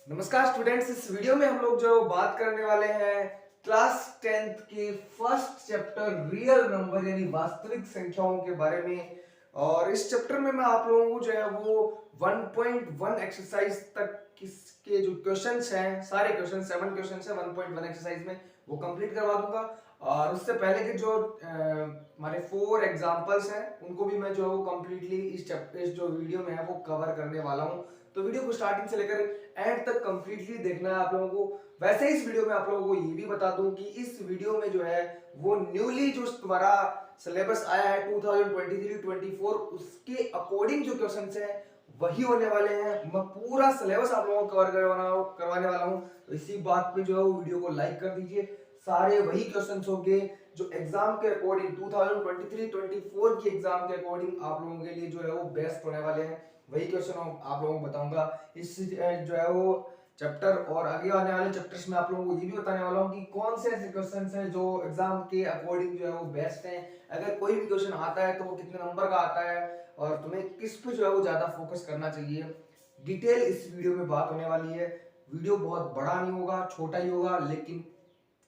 नमस्कार स्टूडेंट्स, इस वीडियो में हम लोग जो बात करने वाले हैं क्लास 10th के फर्स्ट चैप्टर रियल नंबर यानी वास्तविक संख्याओं के बारे में। और इस चैप्टर में मैं आप लोगों को जो है वो 1.1 एक्सरसाइज तक किसके जो क्वेश्चंस हैं, सारे क्वेश्चन 7 क्वेश्चंस हैं 1.1 एक्सरसाइज में, वो कंप्लीट करवा दूंगा। और उससे पहले के जो हमारे 4 एग्जांपल्स हैं उनको भी मैं जो है वो कंप्लीटली इस चैप्टर इस जो वीडियो में है वो कवर करने वाला हूं। तो वीडियो को स्टार्टिंग से लेकर एंड तक कंप्लीटली देखना है आप लोगों को। वैसे इस वीडियो में आप लोगों को ये भी बता दूं कि इस वीडियो में जो है वो न्यूली जो तुम्हारा सिलेबस आया है 2023-24 उसके अकॉर्डिंग जो क्वेश्चंस हैं वही होने वाले हैं। मैं पूरा सिलेबस आप लोगों को कवर करवाने वाला हूं। तो इसी बात पे जो है वो वीडियो को लाइक कर दीजिए। सारे वही क्वेश्चंस होंगे जो एग्जाम के अकॉर्डिंग 2023-24 की एग्जाम के अकॉर्डिंग आप लोगों के लिए जो है वो बेस्ट होने वाले हैं। वही क्वेश्चन आप लोगों को बताऊंगा इस जो है वो चैप्टर। और आगे आने वाले चैप्टर्स में आप लोगों को ये भी बताने वाला हूँ कि कौन से ऐसे क्वेश्चंस हैं जो एग्जाम के अकॉर्डिंग जो है वो बेस्ट हैं। अगर कोई भी क्वेश्चन आता है तो वो कितने नंबर का आता है और तुम्हें किस पे जो है वो ज्यादा फोकस करना चाहिए, डिटेल इस वीडियो में बात होने वाली है। वीडियो बहुत बड़ा नहीं होगा, छोटा ही होगा, लेकिन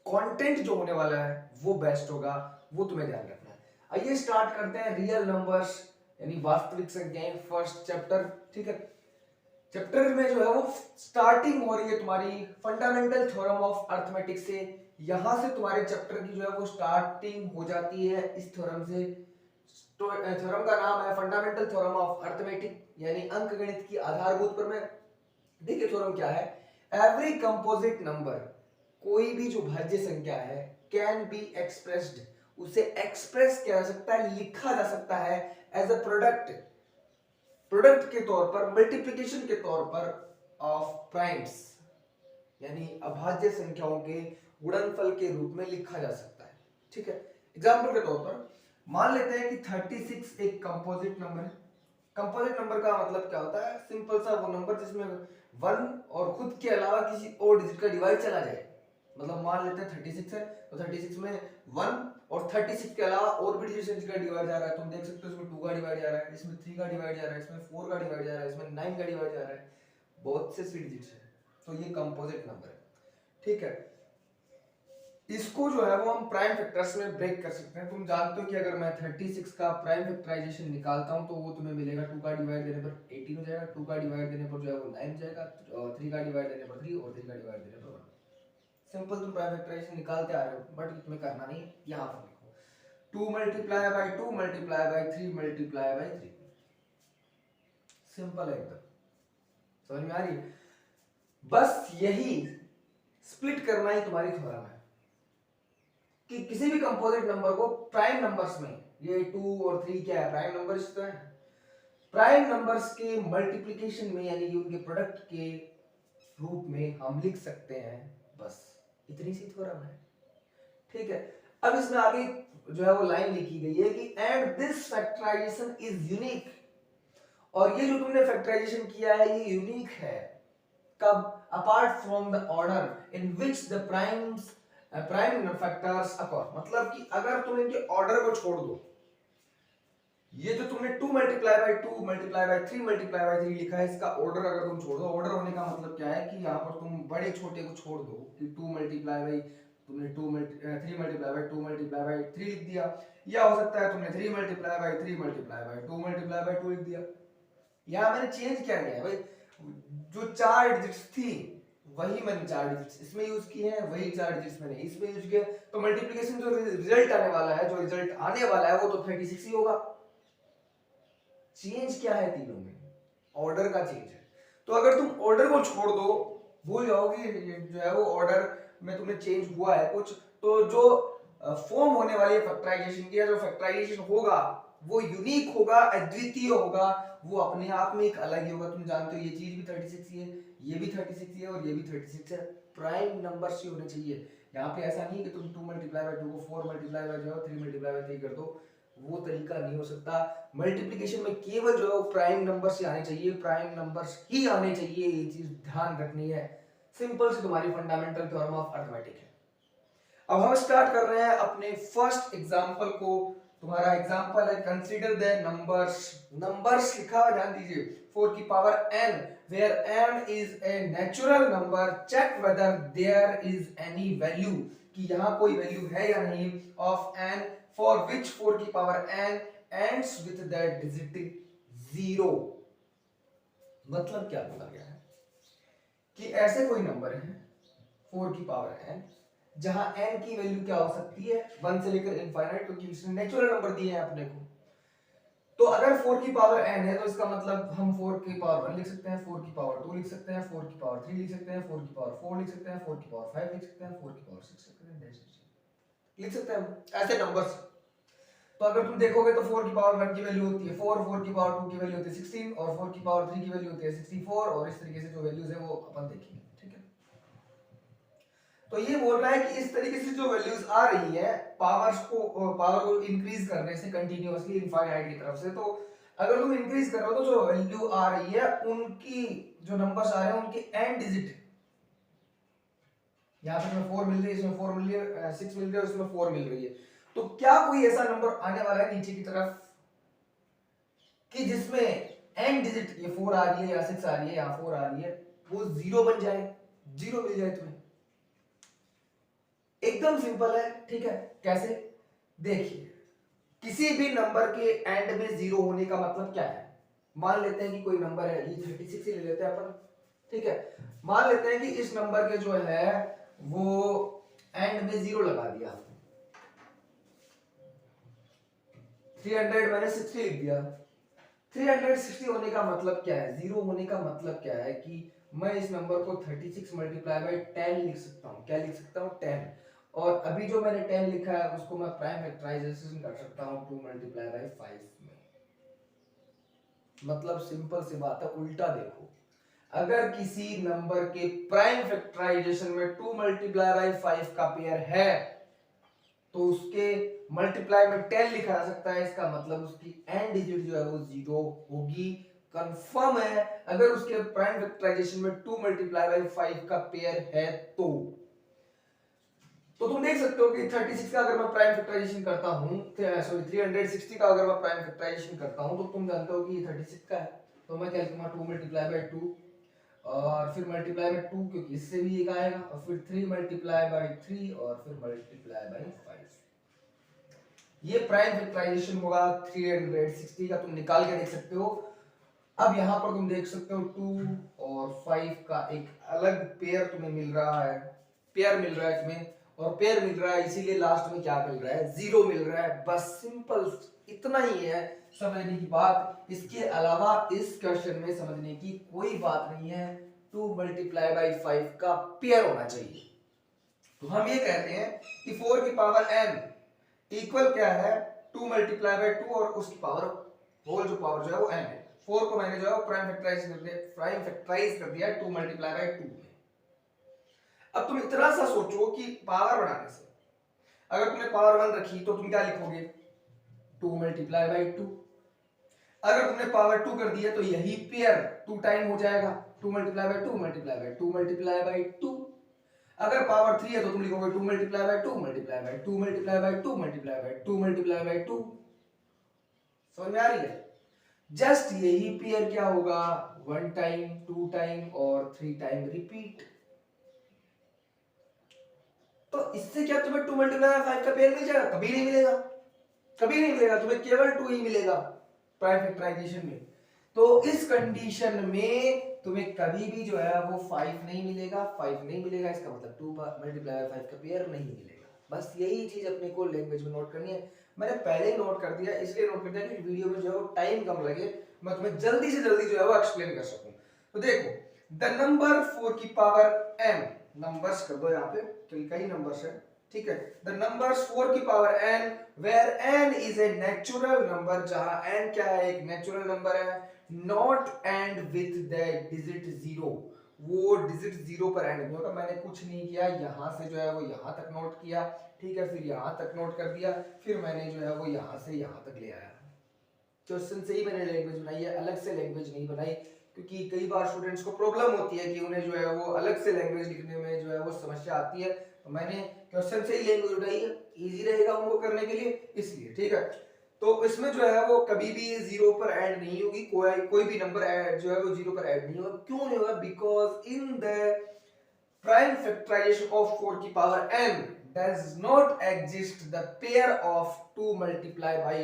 कंटेंट जो होने वाला है वो बेस्ट होगा, वो तुम्हें ध्यान रखना है। आइए स्टार्ट करते हैं रियल नंबर्स यानी वास्तविक संख्याएं फर्स्ट चैप्टर। ठीक है, चैप्टर में जो है वो स्टार्टिंग हो रही है तुम्हारी फंडामेंटल थ्योरम ऑफ अर्थमेटिक से। यहां से तुम्हारे चैप्टर की जो है वो स्टार्टिंग हो जाती है इस थ्योरम से। थ्योरम का नाम है फंडामेंटल थ्योरम ऑफ अर्थमेटिक यानी अंकगणित की आधारभूत प्रमेय। देखिए थ्योरम क्या है। एवरी कंपोजिट नंबर, कोई भी जो भाज्य संख्या है, कैन बी एक्सप्रेस्ड, उसे एक्सप्रेस किया जा सकता है, लिखा जा सकता है एज अ प्रोडक्ट, प्रोडक्ट के तौर पर, मल्टीप्लिकेशन के तौर पर ऑफ प्राइम्स यानी अभाज्य संख्याओं के गुणनफल के रूप में लिखा जा सकता है। ठीक है, एग्जांपल के तौर पर मान लेते हैं कि 36 एक कंपोजिट नंबर है। कंपोजिट नंबर का मतलब क्या होता है? सिंपल सा वो नंबर जिसमें 1 और खुद के अलावा किसी और डिजिट का डिवाइड चला जाए। मतलब मान लेते हैं 36 है तो 36 में 1 और 36 के अलावा और भी डिजिट का डिवाइड जा रहा है। तुम देख सकते हो इसमें 2 का डिवाइड जा रहा है, इसमें 3 का डिवाइड जा रहा है, इसमें 4 का डिवाइड जा रहा है, इसमें 9 का डिवाइड जा रहा है। बहुत से डिजिट्स है, तो ये कंपोजिट नंबर है। ठीक है, इसको जो है वो हम प्राइम फैक्टर्स में ब्रेक कर सकते हैं। तुम जानते हो कि अगर मैं 36 का प्राइम फैक्टराइजेशन निकालता हूं तो वो तुम्हें मिलेगा 2 का डिवाइड देने पर 18 हो जाएगा, 2 का डिवाइड देने पर जो है वो 9 जाएगा, 3 का डिवाइड देने पर 3 और 3 का डिवाइड देने पर 1। सिंपल, तुम प्राइम फैक्टराइजेशन निकालते आ रहे हो, बट तुम्हें करना नहीं, यहां पर लिखो 2 multiply by 2 multiply by 3 multiply by 3। Simple है एकदम, समझ में आ रही है? बस यही स्प्लिट करना ही तुम्हारी थ्योरम है कि किसी भी कंपोजिट नंबर को प्राइम नंबर्स में, ये 2 और 3 क्या है? प्राइम नंबर्स तो है। प्राइम नंबर्स के मल्टीप्लिकेशन में यानी कि उनके प्रोडक्ट के रूप में हम लिख सकते हैं। बस इतनी सी थ्योरम है। ठीक है, अब इसमें आगे जो है वो लाइन लिखी गई है कि and this factorization is unique, और ये जो तुमने फैक्टराइजेशन किया है ये यूनिक है। कब? Apart from the order in which the prime factors occur, मतलब कि अगर तुम इनके ऑर्डर को छोड़ दो, ये जो तुमने 2 multiply by 2 multiply by 3 multiply by 3 लिखा है, इसका ऑर्डर अगर तुम छोड़ दो, ऑर्डर होने का मतलब क्या है कि यहाँ पर तुम बड़े छोटे को छोड़ दो कि 2 मल्टीप्लाई बाय, तुमने 3 मल्टीप्लाई बाय 2 मल्टीप्लाई बाय 3 लिख दिया, या हो सकता है तुमने 3 multiply by 3 multiply by 2 multiply by 2 लिख दिया। यहाँ मैंने चेंज क्या किया है भाई? जो 4 डिजिट्स थी वही मैंने 4 डिजिट्स इसमें यूज किए हैं, वही 4 डिजिट्स मैंने इसमें यूज किए। तो मल्टीप्लिकेशन जो रिजल्ट आने वाला है, जो रिजल्ट आने वाला है वो तो 36 ही होगा। चेंज क्या है? तीनों में ऑर्डर का चेंज है। तो अगर तुम ऑर्डर को छोड़ दो, भूल जाओगे जो है वो ऑर्डर में तुम्हें चेंज हुआ है कुछ, तो जो फॉर्म होने वाली है फैक्टराइजेशन की, जो फैक्टराइजेशन होगा वो यूनिक होगा, अद्वितीय होगा, वो अपने आप में एक अलग ही होगा। तुम जानते हो ये चीज भी 36 ही है, ये भी 36 ही है और ये भी 36 है। प्राइम नंबर ही होने चाहिए। यहाँ पे ऐसा नहीं है कि तुम 2 मल्टीप्लाई बाय 2 को 4 मल्टीप्लाई बाय जो 3 मल्टीप्लाई बाय 3 कर दो, वो तरीका नहीं हो सकता। मल्टीप्लिकेशन में केवल जो है प्राइम नंबर से आने चाहिए, प्राइम नंबर्स ही आने चाहिए, ये चीज ध्यान रखनी है। सिंपल से तुम्हारी फंडामेंटल थ्योरम ऑफ अर्थमेटिक है। अब हम स्टार्ट कर रहे हैं अपने फर्स्ट एग्जांपल को। तुम्हारा एग्जांपल है कंसीडर द नंबर्स। नंबर्स लिखा हुआ ध्यान दीजिए, 4 की power n where n is a natural number, check whether there is any value, कि यहाँ कोई वैल्यू है या नहीं of n for which 4 की power n ends with the digit 0। मतलब क्या बोला गया है कि ऐसे कोई नंबर है 4 की पावर n जहां n की वैल्यू क्या हो सकती है 1 से लेकर इनफाइनाइट, क्योंकि उसने नेचुरल नंबर दिए हैं अपने को। तो अगर 4 की पावर n है तो इसका मतलब हम 4 की पावर 1 लिख सकते हैं, 4 की पावर 2 लिख सकते हैं, 4 की पावर 3 लिख सकते हैं, 4 की पावर 4 लिख सकते हैं, 4 की पावर 5 लिख सकते हैं, 4 की पावर 6 लिख सकते हैं, लिख सकते हैं ऐसे नंबर्स। तो अगर तुम देखोगे तो 4 की पावर 1 की वैल्यू होती है 4, 4 की पावर 2 की वैल्यू होती है 16 और 4 की पावर 3 की वैल्यू होती है 64, और इस तरीके से जो वैल्यूज है वो अपन देखेंगे, ठीक है। तो ये बोल रहा है कि इस तरीके से जो वैल्यूज आ रही है पावर को इंक्रीज करने से कंटिन्यूअसली इनफाइनाइट की तरफ से, तो अगर तुम इंक्रीज कर रहे हो तो जो वैल्यू आ रही है उनकी जो नंबर्स आ रहे हैं उनके एंड डिजिट, यहाँ पे हमें 4 मिल रही है, इसमें 4 मिल रही है, 6 मिल रही है, उसमें 4 मिल रही है। तो क्या कोई ऐसा नंबर आने वाला है नीचे की तरफ कि जिसमें एंड डिजिट ये 4 आ रही है या 6 आ रही है या 4 आ रही है वो 0 बन जाए, 0 मिल जाए तुम्हें? एकदम सिंपल है, ठीक है। कैसे? देखिए, किसी भी नंबर के एंड में 0 होने का मतलब क्या है। मान लेते हैं कि कोई नंबर है, ये 36 ही ले लेते हैं अपन, ठीक है। मान लेते हैं कि इस नंबर के जो है वो एंड में 0 लगा दिया, 300 मैंने 60 लिख दिया। 360 होने का मतलब क्या है, 0 होने का मतलब क्या है कि मैं इस नंबर को 36 मल्टीप्लाई बाई 10 लिख सकता हूँ। क्या लिख सकता हूँ? 10। और अभी जो मैंने 10 लिखा है उसको मैं प्राइम फैक्टराइजेशन कर सकता हूँ 2 मल्टीप्लाई बाई 5 में। मतलब सिंपल सी बात है, उल्टा देखो, अगर किसी नंबर के प्राइम फैक्टराइजेशन में 2 मल्टीप्लाई बाई 5 का पेयर है तो उसके मल्टीप्लाई में 10 लिखा जा सकता है। इसका मतलब उसकी एंड डिजिट जो है वो 0 होगी, कंफर्म है। अगर उसके प्राइम फैक्टराइजेशन में 2 मल्टीप्लाई बाई 5 का पेयर है तो तुम देख सकते हो कि 36 का अगर मैं प्राइम फैक्टराइजेशन करता हूं, सॉरी 360 का अगर मैं प्राइम फैक्टराइजेशन करता हूं तो तुम जानते हो कि ये 36 का है, तो मैं क्या लिखूंगा 2 मल्टीप्लाई बाई 2 और फिर मल्टीप्लाई बाई 2 क्योंकि इससे भी एक आएगा, और फिर 3 मल्टीप्लाई बाई 3 और फिर मल्टीप्लाई बाई 5। ये प्राइम फैक्टराइजेशन होगा 360 का, तुम निकाल के देख सकते हो। अब यहाँ पर तुम देख सकते हो 2 और 5 का एक अलग पेयर तुम्हें मिल रहा है, पेयर मिल रहा है तुम्हें, और पेयर मिल रहा है इसीलिए लास्ट में क्या मिल रहा है, 0 मिल रहा है। बस सिंपल इतना ही है समझने की बात, इसके अलावा इस क्वेश्चन में समझने की कोई बात नहीं है। 2 मल्टीप्लाई बाई 5 का पेयर होना चाहिए। तो हम ये कहते हैं कि 4 की पावर n इक्वल क्या है 2 मल्टीप्लाई बाई 2 और उसकी पावर होल जो पावर जो है वो n है। 4 को मैंने जो है प्राइम फैक्टराइज कर दिया 2 मल्टीप्लाई बाई 2 में। अब तुम इतना सा सोचो कि पावर बनाने से अगर तुमने पावर 1 रखी तो तुम क्या लिखोगे 2 मल्टीप्लाई बाई 2। अगर तुमने पावर 2 कर दिया तो यही पेयर 2 टाइम हो जाएगा, 2 multiply by 2 multiply by 2 multiply by 2। अगर पावर 3 है तो तुम लिखोगे 2 multiply by 2 multiply by 2 multiply by 2 multiply by 2 multiply by 2। समझ में आ रही है? जस्ट यही पेयर क्या होगा 1 टाइम, 2 टाइम और 3 टाइम रिपीट। तो इससे क्या तुम्हें 2 मल्टीप्लाई बाई 5 का पेयर मिल जाएगा? कभी नहीं मिलेगा, कभी नहीं मिलेगा, तुम्हें केवल 2 ही मिलेगा प्राइम फैक्टराइजेशन में। तो इस कंडीशन में तुम्हें कभी भी जो है वो 5 नहीं मिलेगा, 5 नहीं मिलेगा, इसका मतलब 2 मल्टीप्लाई बाई 5 का पेयर नहीं मिलेगा। बस यही चीज अपने को लैंग्वेज में नोट करनी है। मैंने पहले ही नोट कर दिया, इसलिए नोट कर दिया कि वीडियो में जो है वो टाइम कम लगे, मैं तुम्हें जल्दी से जल्दी जो है वो एक्सप्लेन कर सकूं। तो देखो, द नंबर 4 की पावर n, नंबर्स कर दो यहाँ पे क्योंकि कई नंबर्स है, ठीक है। द नंबर्स 4 की power n where n is a natural number, जहां n क्या है, एक नेचुरल नंबर है, not end with the digit 0, वो डिजिट 0 पर एंड नहीं होगा। मैंने कुछ नहीं किया, यहां से जो है वो यहां तक नोट किया, ठीक है, फिर यहां तक नोट कर दिया, फिर मैंने जो है वो यहां से यहां तक ले आया। क्वेश्चन से ही मैंने लैंग्वेज बनाई है, अलग से लैंग्वेज नहीं बनाई, क्योंकि कई बार स्टूडेंट्स को प्रॉब्लम होती है कि उन्हें जो है वो अलग से लैंग्वेज लिखने में जो है वो समस्या आती है। तो मैंने क्वेश्चन से ही लैंग्वेज उठाई है, इजी रहेगा उनको करने के लिए, इसलिए, ठीक है। तो इसमें जो है वो कभी भी जीरो पर ऐड नहीं होगी, कोई भी नंबर जो है वो जीरो पर ऐड नहीं होगा। क्यों नहीं होगा? Because in the prime factorization of 4 की power n does not exist the pair of 2 multiply by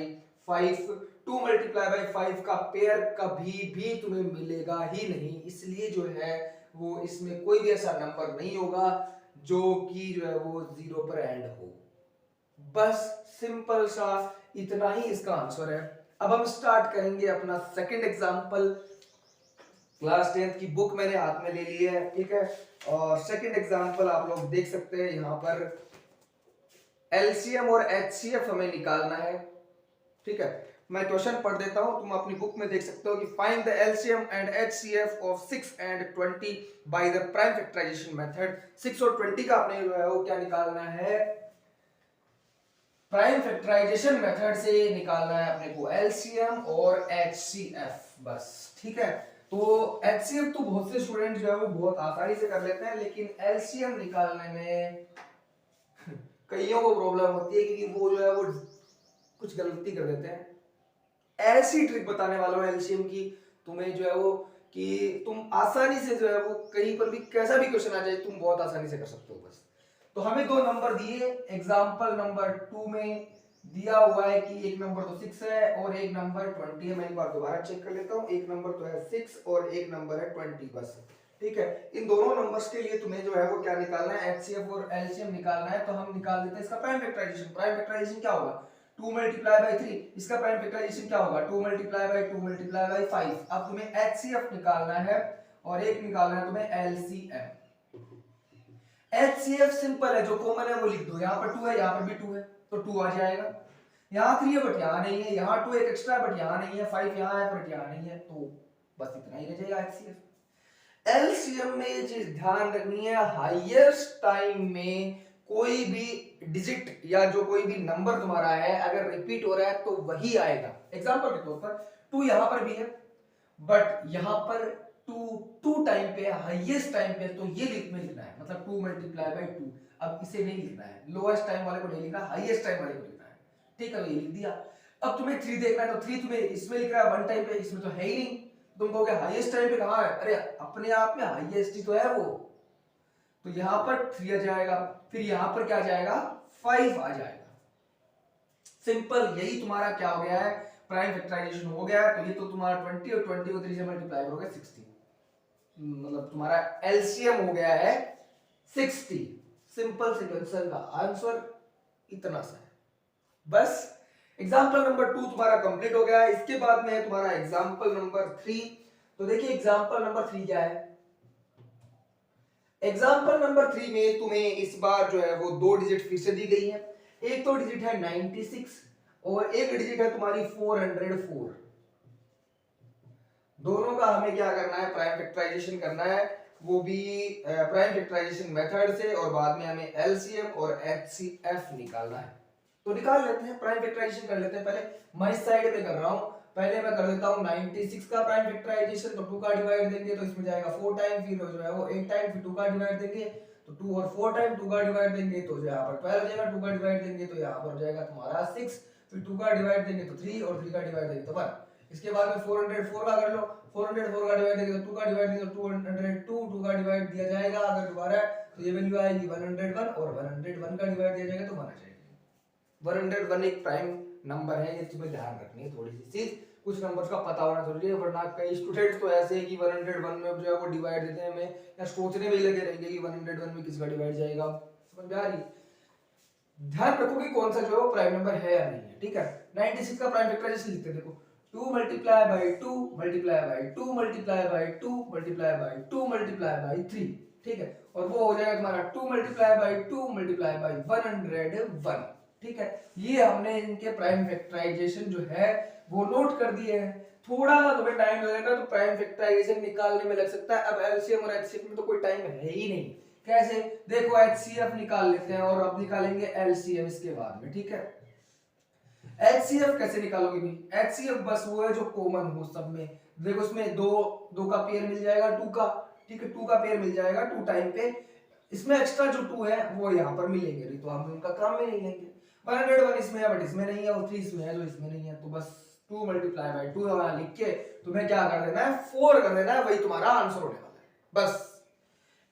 5। 2 multiply by 5 का पेयर कभी भी तुम्हें मिलेगा ही नहीं, इसलिए जो है वो इसमें कोई भी ऐसा नंबर नहीं होगा जो कि जो है वो जीरो पर एंड हो। बस सिंपल सा इतना ही इसका आंसर है। अब हम स्टार्ट करेंगे अपना सेकंड एग्जांपल। क्लास 10th की बुक मैंने हाथ में ले ली है, ठीक है। और सेकंड एग्जांपल आप लोग देख सकते हैं यहाँ पर एलसीएम और एचसीएफ हमें निकालना है, ठीक है। मैं क्वेश्चन पढ़ देता हूं, तुम अपनी बुक में देख सकते हो कि find the LCM and HCF of 6 and 20 by the prime factorization method. 6 और 20 का आपने जो है वो क्या निकालना है? प्राइम फैक्टराइजेशन मेथड से निकालना है अपने को एलसीएम और एचसीएफ, बस, ठीक है। तो एचसीएफ तो बहुत से स्टूडेंट जो है वो बहुत आसानी से कर लेते हैं, लेकिन एलसीएम निकालने में कईयों को प्रॉब्लम होती है क्योंकि वो जो है वो कुछ गलती कर देते हैं। ऐसी ट्रिक बताने वाला हूं एलसीएम की तुम्हें जो है वो कि तुम आसानी से जो है वो कहीं पर भी कैसा भी क्वेश्चन आ जाए तुम बहुत आसानी से कर सकते हो। बस तो हमें दो नंबर दिए, एग्जांपल नंबर 2 में दिया हुआ है कि एक नंबर तो 6 है और एक नंबर 20 है। मैं एक बार दोबारा चेक कर लेता हूं, एक नंबर तो है 6 और एक नंबर है 20, बस, ठीक है। इन दोनों नंबर्स के लिए तुम्हें जो है वो क्या निकालना है? एचसीएफ और एलसीएम निकालना है। तो हम निकाल देते हैं इसका प्राइम फैक्टराइजेशन। प्राइम फैक्टराइजेशन क्या होगा? 2 मल्टीप्लाई बाय 3। इसका प्राइम फैक्टराइजेशन क्या होगा? 2 मल्टीप्लाई बाय 2 मल्टीप्लाई बाय 5। अब तुम्हें एचसीएफ निकालना है और एक निकालना है तुम्हें एलसीएम। एचसीएफ सिंपल है, जो कॉमन है वो लिख दो। यहाँ पर 2 है, यहाँ पर भी 2 है तो 2 आ जाएगा। यहाँ 3 है बट यहाँ नहीं है, यहाँ 2 एक एक्स्ट्रा बट यहाँ नहीं है, 5 यहाँ है बट यहाँ नहीं है, तो बस इतना ही रह जाएगा एचसीएफ। एलसीएम में ये चीज ध्यान रखनी है, हाईएस्ट टाइम में कोई भी डिजिट या जो कोई भी नंबर तुम्हारा है अगर रिपीट हो रहा है तो वही आएगा। एग्जांपल के तौर पर 2 यहां पर भी है बट यहां पर 2 टाइम पे हाईएस्ट टाइम पे, तो ये लिखना है, मतलब 2 मल्टीप्लाई बाय 2। अब इसे नहीं लिखना है, लोएस्ट टाइम वाले को नहीं लिखना, हाईएस्ट टाइम वाले को लिखना है, ठीक है। ये लिख दिया। अब तुम्हें 3 देखना है तो 3 तुम्हें इसमें लिख रहा है 1 टाइम पे, इसमें तो है ही नहीं। तुम कहोगे हाईएस्ट टाइम पे कहां है? अरे अपने आप में हाईएस्ट ही तो है वो, तो यहां पर 3 आ जाएगा, फिर यहां पर क्या आ जाएगा? 5 आ जाएगा। सिंपल, यही तुम्हारा क्या हो गया है? प्राइम फैक्टराइजेशन हो गया है। तो ये तो तुम्हारा 20 और 20 को 3 से मल्टीप्लाई करोगे 60, मतलब तुम्हारा एलसीएम हो गया है 60। सिंपल से क्वेश्चन का आंसर इतना सा है, बस। एग्जाम्पल नंबर 2 तुम्हारा कंप्लीट हो गया है। इसके बाद में है तुम्हारा एग्जाम्पल नंबर 3। तो देखिए एग्जाम्पल नंबर 3 क्या है? एग्जाम्पल नंबर 3 में तुम्हें इस बार जो है वो 2 डिजिट फिर से दी गई है। एक तो डिजिट है 96 और एक डिजिट है तुम्हारी 404। दोनों का हमें क्या करना है? प्राइम फैक्टराइजेशन करना है, वो भी प्राइम फैक्टराइजेशन मेथड से, और बाद में हमें एलसीएम और एचसीएफ निकालना है। तो निकाल लेते हैं, प्राइम फैक्टराइजेशन कर लेते हैं। पहले मैं इस साइड पे कर रहा हूं, पहले मैं कर देता हूं 96 का प्राइम फैक्टराइजेशन। तो 2 का डिवाइड देंगे तो इसमें जाएगा 4 टाइम, फिर जो है वो 8 टाइम, फिर 2 का डिवाइड देंगे तो 2 और 4 टाइम, 2 का डिवाइड देंगे तो जो यहाँ पर 12 हो जाएगा, 2 का डिवाइड देंगे तो यहाँ पर हो जाएगा तुम्हारा 6, फिर 2 का डिवाइड देंगे तो 3 और 3 का डिवाइड देंगे तो 1। इसके बाद में 404 का कर लो, 404 का डिवाइड देंगे तो 2 का डिवाइड देंगे तो 202, 2 का डिवाइड दिया जाएगा अगर दोबारा, तो ये वैल्यू आएगी 101 और 101 का डिवाइड दिया जाएगा तो 1 आ जाएगा। 101 एक प्राइम नंबर है, ये तुम्हें ध्यान रखनी है थोड़ी सी चीज, कुछ नंबर्स का पता होना जरूरी है, वरना कई स्टूडेंट्स तो ऐसे हैं कि 101 में जो है वो डिवाइड देते हैं हमें, या सोचने में ही लगे रहेंगे कि 101 में किसका डिवाइड जाएगा। समझ में आ रही? ध्यान रखो कि कौन सा जो है वो प्राइम नंबर है या नहीं है, ठीक है। 96 का प्राइम फैक्टराइजेशन लिखते हैं, देखो 2 multiply by 2 multiply by 2 multiply by 2 multiply by 2 multiply by 3, ठीक है। और वो हो जाएगा तुम्हारा 2 मल्टीप्लाई बाय 2 मल्टीप्लाई बाय 101, ठीक है। ये हमने इनके प्राइम फैक्टराइजेशन जो है वो नोट कर दिए हैं। थोड़ा तुम्हें टाइम लगेगा तो प्राइम फैक्टराइजेशन निकालने में लग सकता है। अब एलसीएम और एचसीएफ में तो कोई टाइम है ही नहीं। कैसे? देखो एचसीएफ निकाल लेते हैं और अब निकालेंगे एलसीएम इसके बाद में, ठीक है। एचसीएफ कैसे निकालोगे भाई? एचसीएफ बस वो है जो कॉमन हो सब में। देखो उसमें दो का पेयर मिल जाएगा 2 का, ठीक है, 2 का पेयर मिल जाएगा 2 टाइम पे। इसमें एक्स्ट्रा जो 2 है वो यहाँ पर मिलेंगे नहीं, तो हम उनका काम में नहीं लेंगे। 101 इसमें है बट इसमें नहीं है, और 3 इसमें है जो इसमें नहीं है, तो बस 2 मल्टीप्लाई बाय 2 वहां लिख के तुम्हें क्या कर देना है, 4 कर देना है, वही तुम्हारा आंसर होने वाला है बस।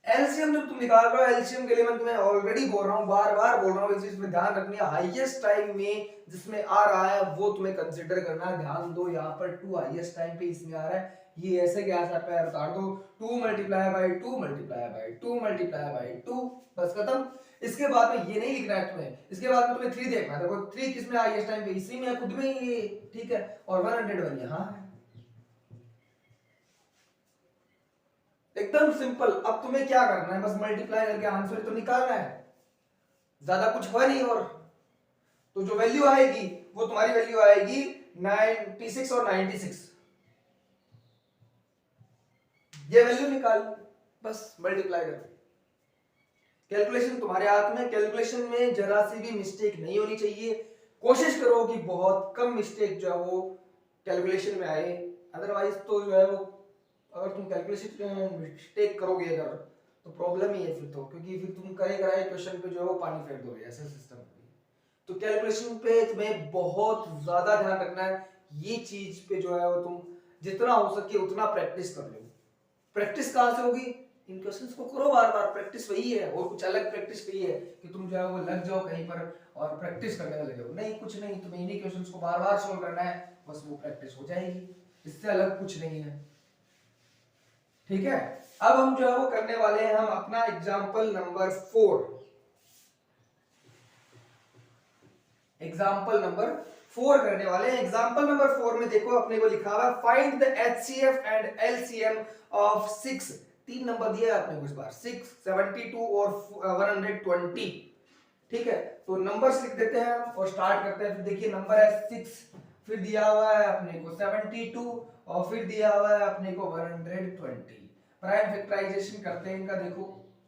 एलसीएम जब तुम निकाल रहे हो, एलसीएम के लिए मैं तुम्हें ऑलरेडी बोल रहा हूँ, बार बार बोल रहा हूँ, इस चीज में ध्यान रखनी है, हाईएस्ट टाइम में जिसमें आ रहा है वो तुम्हें कंसीडर करना है। ध्यान दो यहाँ पर 2 हाईएस्ट टाइम पे इसमें आ रहा है, ये ऐसे गैस आप पैर उतार दो, 2 multiply by 2 multiply by 2 multiply by 2, बस खत्म। इसके बाद में ये नहीं लिखना है तुम्हें, इसके बाद में तुम्हें 3 देखना है। देखो 3 किस में हाईएस्ट टाइम पे, इसी में खुद में ही, ठीक है, और 101 यहाँ है, एकदम सिंपल। अब तुम्हें क्या करना है, बस मल्टीप्लाई करके आंसर तो निकालना है, ज्यादा कुछ हुआ नहीं। और तो जो वैल्यू आएगी वो तुम्हारी वैल्यू आएगी 96 और 96, ये वैल्यू निकाल, बस मल्टीप्लाई कर। कैलकुलेशन तुम्हारे हाथ में, कैलकुलेशन में जरा सी भी मिस्टेक नहीं होनी चाहिए, कोशिश करो कि बहुत कम मिस्टेक जो है वो कैलकुलेशन में आए, अदरवाइज तो जो है वो, अगर तुम कैलकुलेशन मिस्टेक करोगे अगर, तो प्रॉब्लम ही है फिर तो, क्योंकि फिर तुम करे कराए क्वेश्चन पे जो है वो पानी फेर दोगे, ऐसा सिस्टम है। तो कैलकुलेशन पे तुम्हें बहुत ज्यादा ध्यान रखना है, ये चीज पे जो है वो तुम जितना हो सके उतना प्रैक्टिस कर लो। प्रैक्टिस कहाँ से होगी, इन क्वेश्चंस को करो बार बार, प्रैक्टिस वही है, और कुछ अलग प्रैक्टिस नहीं है कि तुम जो है वो लग जाओ कहीं पर और प्रैक्टिस करने लगे हो, नहीं, कुछ नहीं, तुम्हें इन्हीं क्वेश्चंस को बार बार सोल्व करना है, बस वो प्रैक्टिस हो जाएगी, इससे अलग कुछ नहीं है, ठीक है। अब हम जो है वो करने वाले हैं हम अपना एग्जाम्पल नंबर 4, एग्जाम्पल नंबर 4 करने वाले हैं। एग्जाम्पल नंबर 4 में देखो अपने को लिखा हुआ है find the HCF and LCM of 6, 3 number दिया है आपने को इस बार, 6, 72 और 120, ठीक है। तो नंबर्स लिख देते हैं और स्टार्ट करते हैं। फिर देखिए नंबर है 6, फिर दिया हुआ है अपने को 72 और फिर दिया हुआ है अपने को 120। प्राइम फैक्टराइजेशन करते हैं इनका, देखो,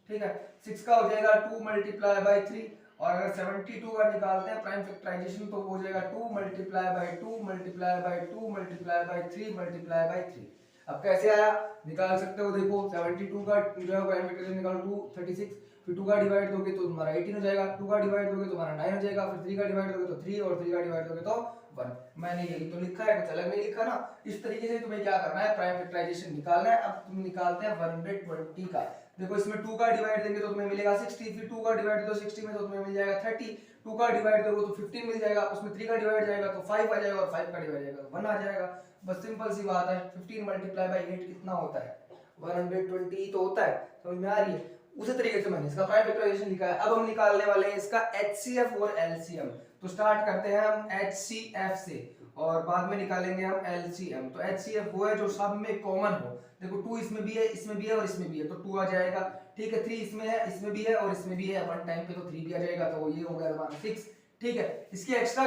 ठीक है। 6 का हो जाएगा 2 मल्टीप्लाई बाय 3, और अगर 72 का निकालते हैं प्राइम फैक्टराइजेशन तो हो जाएगा 2 multiply by 2 multiply by 2 multiply by 3 multiply by 3। अब कैसे आया निकाल सकते हो, देखो 72 का जो है प्राइम फैक्टराइजेशन निकालो 2 36, फिर 2 का डिवाइड दोगे तो तुम्हारा 18 हो जाएगा, 2 का डिवाइड दोगे तो तुम्हारा 9 हो जाएगा, फिर 3 का डिवाइड दोगे तो 3, और 3 का डिवाइड दोगे तो 1। मैंने यही तो लिखा है, कुछ अलग नहीं लिखा ना। इस तरीके से तुम्हें क्या करना है, प्राइम फैक्टराइजेशन निकालना है। अब तुम निकालते हैं 120 का, देखो इसमें 2 का डिवाइड देंगे तो तुम्हें मिलेगा 60, फिर 2 का डिवाइड दो 60 में तो तुम्हें मिल जाएगा 30, 2 का डिवाइड दोगे तो 15 मिल जाएगा, उसमें 3 का डिवाइड जाएगा तो 5 आ जाएगा, और 5 का डिवाइड जाएगा तो 1 आ जाएगा, बस सिंपल सी बात है। 15 मल्टीप्लाई बाय 8 कितना होता है, 120 तो होता है, समझ में आ रही है। उसी तरीके से मैंने इसका प्राइम फैक्टराइजेशन लिखा है। अब हम निकालने वाले हैं इसका एचसीएफ और एलसीएम, तो स्टार्ट करते हैं हम एचसीएफ से और बाद में निकालेंगे हम एलसीएम। तो एचसीएफ वो है जो सब में कॉमन हो, देखो 2 इसमें भी है, इसमें भी है और इसमें भी है, तो 2 आ जाएगा, ठीक है। 3 इसमें है, इसमें भी है और इसमें भी है, वन टाइम पे तो 3 भी आ जाएगा, तो ये हो गया हमारा 6, ठीक है। इसके एक्स्ट्रा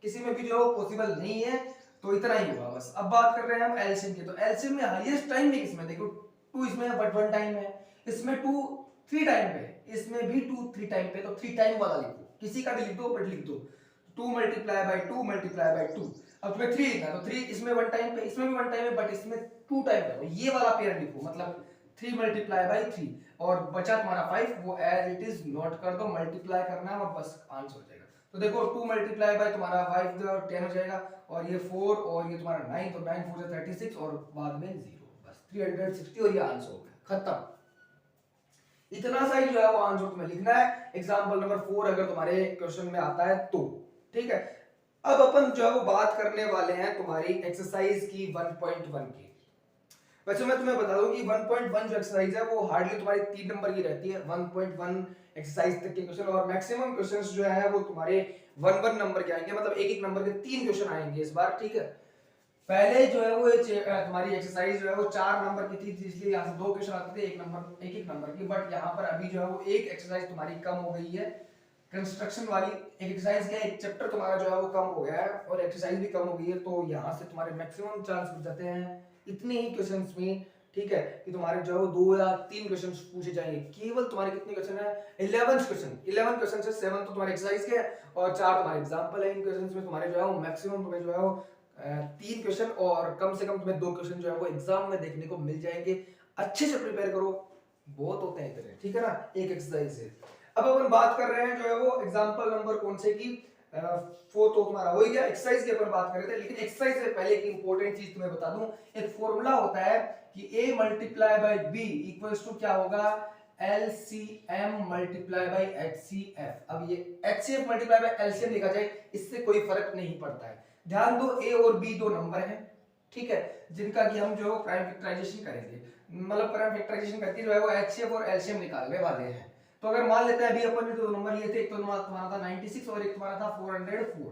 किसी में भी जो पॉसिबल नहीं है, तो इतना ही होगा बस। अब बात कर रहे हैं हम एलसीएम की, तो एलसीएम में हाईएस्ट टाइम भी किसमें, देखो 2 इसमें है बट 1 टाइम है, इसमें 2 3 टाइम पे, इसमें भी 2 3 टाइम पे, तो 3 टाइम वाला लिखो, किसी का भी लिख दो बट लिख दो 2 मल्टीप्लाई बाय 2 मल्टीप्लाई बाय 2। अब तुम्हें 3 लिखना है तो 3 इसमें 1 टाइम पे, इसमें भी 1 टाइम है बट इसमें 2 टाइम पे, ये वाला पेयर लिखो, मतलब 3 मल्टीप्लाई बाय 3, और बचा तुम्हारा 5, वो एज इट इज नोट कर दो, मल्टीप्लाई करना है और बस आंसर हो जाएगा। तो देखो 2 मल्टीप्लाई बाय तुम्हारा 5 जो 10 हो जाएगा, और ये 4 और ये तुम्हारा 9, तो 9 4 36 और बाद में 0, बस 360, और ये आंसर हो गया, खत्म। इतना सा ही जो है वो आंसर तुम्हें लिखना है एग्जांपल नंबर 4 अगर तुम्हारे क्वेश्चन में आता है तो, ठीक है। अब अपन जो है वो बात करने वाले हैं तुम्हारी एक्सरसाइज की 1.1 की। वैसे मैं तुम्हें बता दूं कि 1.1 जो एक्सरसाइज है वो हार्डली तुम्हारी 3 नंबर की रहती है, 1.1 एक्सरसाइज तक के क्वेश्चन, और मैक्सिमम क्वेश्चंस जो है वो तुम्हारे 1 नंबर के आएंगे, मतलब एक एक नंबर के 3 क्वेश्चन आएंगे इस बार, ठीक है। पहले जो है वो तुम्हारी एक्सरसाइज जो है वो 4 नंबर की थी, इसलिए यहाँ से 2 क्वेश्चन आते थे एक एक नंबर की, बट यहाँ पर अभी जो है वो एक एक्सरसाइज तुम्हारी कम हो गई है, कंस्ट्रक्शन वाली एक एक्सरसाइज का एक चैप्टर तुम्हारा जो है वो कम हो गया है और एक्सरसाइज भी कम हो गई है, तो यहाँ से तुम्हारे मैक्सिमम चांस बच जाते हैं इतने ही क्वेश्चंस में, ठीक है, कि तुम्हारे जो है 2 या 3 क्वेश्चंस पूछे जाएंगे। केवल तुम्हारे कितने क्वेश्चन है, 11 क्वेश्चन, 11 क्वेश्चन से 7 तो तुम्हारे एक्सरसाइज के और 4 तुम्हारे एग्जांपल है। इन क्वेश्चंस में तुम्हारे जो है वो मैक्सिमम तुम्हें जो है वो 3 क्वेश्चन और कम से कम तुम्हें 2 क्वेश्चन जो है वो एग्जाम में देखने को मिल जाएंगे। अच्छे से प्रिपेयर करो, बहुत होते हैं इतने, ठीक है ना, एक एक्सरसाइज से। अब अपन बात कर रहे हैं जो है वो एग्जांपल नंबर कौन से की, फोर तो तुम्हारा हो ही गया। एक्सरसाइज की अपन बात कर रहे थे, लेकिन एक्सरसाइज से पहले एक इंपॉर्टेंट चीज तुम्हें बता दूं, एक फॉर्मूला होता है कि a multiply by b equals to क्या होगा, LCM मल्टीप्लाई बाय HCF। अब ये HCF मल्टीप्लाई बाय LCM लिखा जाए, इससे कोई फर्क नहीं पड़ता है। ध्यान दो, a और b दो नंबर हैं, ठीक है, जिनका कि हम जो प्राइम फैक्टराइजेशन करेंगे, मतलब प्राइम फैक्टराइजेशन करके जो है वो HCF और LCM निकालने वाले हैं। तो अगर मान लेते हैं अभी अपन ने दो नंबर लिए थे, एक तो तुम्हारा था 96 और एक तुम्हारा था 404,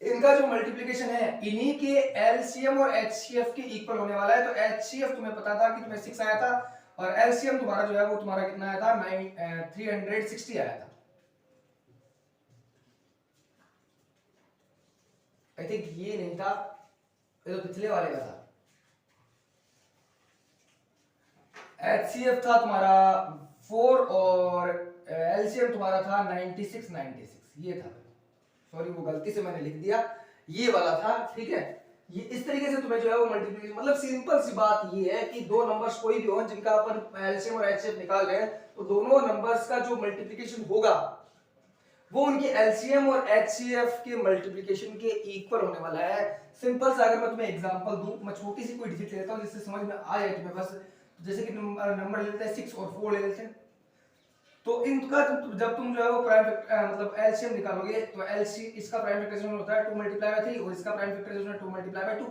इनका जो मल्टीप्लिकेशन है इन्हीं के LCM और HCF के इक्वल होने वाला है। तो HCF तुम्हें पता था कि तुम्हें 6 आया था और LCM तुम्हारा जो है वो तुम्हारा कितना आया था, 360 आया था। आई थिंक ये नहीं था, ये तो पिछले वाले का था। HCF था तुम्हारा 4 और LCM तुम्हारा था 96, ये था, सॉरी वो गलती से मैंने लिख दिया, ये वाला था, ठीक है। ये इस तरीके से तुम्हें जो है वो मल्टीप्लिकेशन, मतलब सिंपल सी बात ये है कि दो नंबर्स कोई भी हो जिनका अपन एलसीएम और एचसीएफ निकाल रहे हैं, तो दोनों नंबर्स का जो मल्टीप्लिकेशन होगा वो उनके एलसीएम और एचसीएफ के मल्टीप्लिकेशन के इक्वल होने वाला है। सिंपल सा अगर मैं तुम्हें एग्जांपल दूं, मैं छोटी सी कोई डिजिट लेता हूं जिससे समझ में आ जाए तुम्हें, बस जैसे कि नंबर ले लेते हैं 6 और 4 ले लेते हैं। तो इनका जब तुम जो है वो प्राइम मतलब एलसीएम निकालोगे, तो एलसी इसका प्राइम फैक्टराइजेशन होता है 2 मल्टीप्लाई बाय 3 और इसका प्राइम फैक्टराइजेशन है 2 मल्टीप्लाई बाय 2।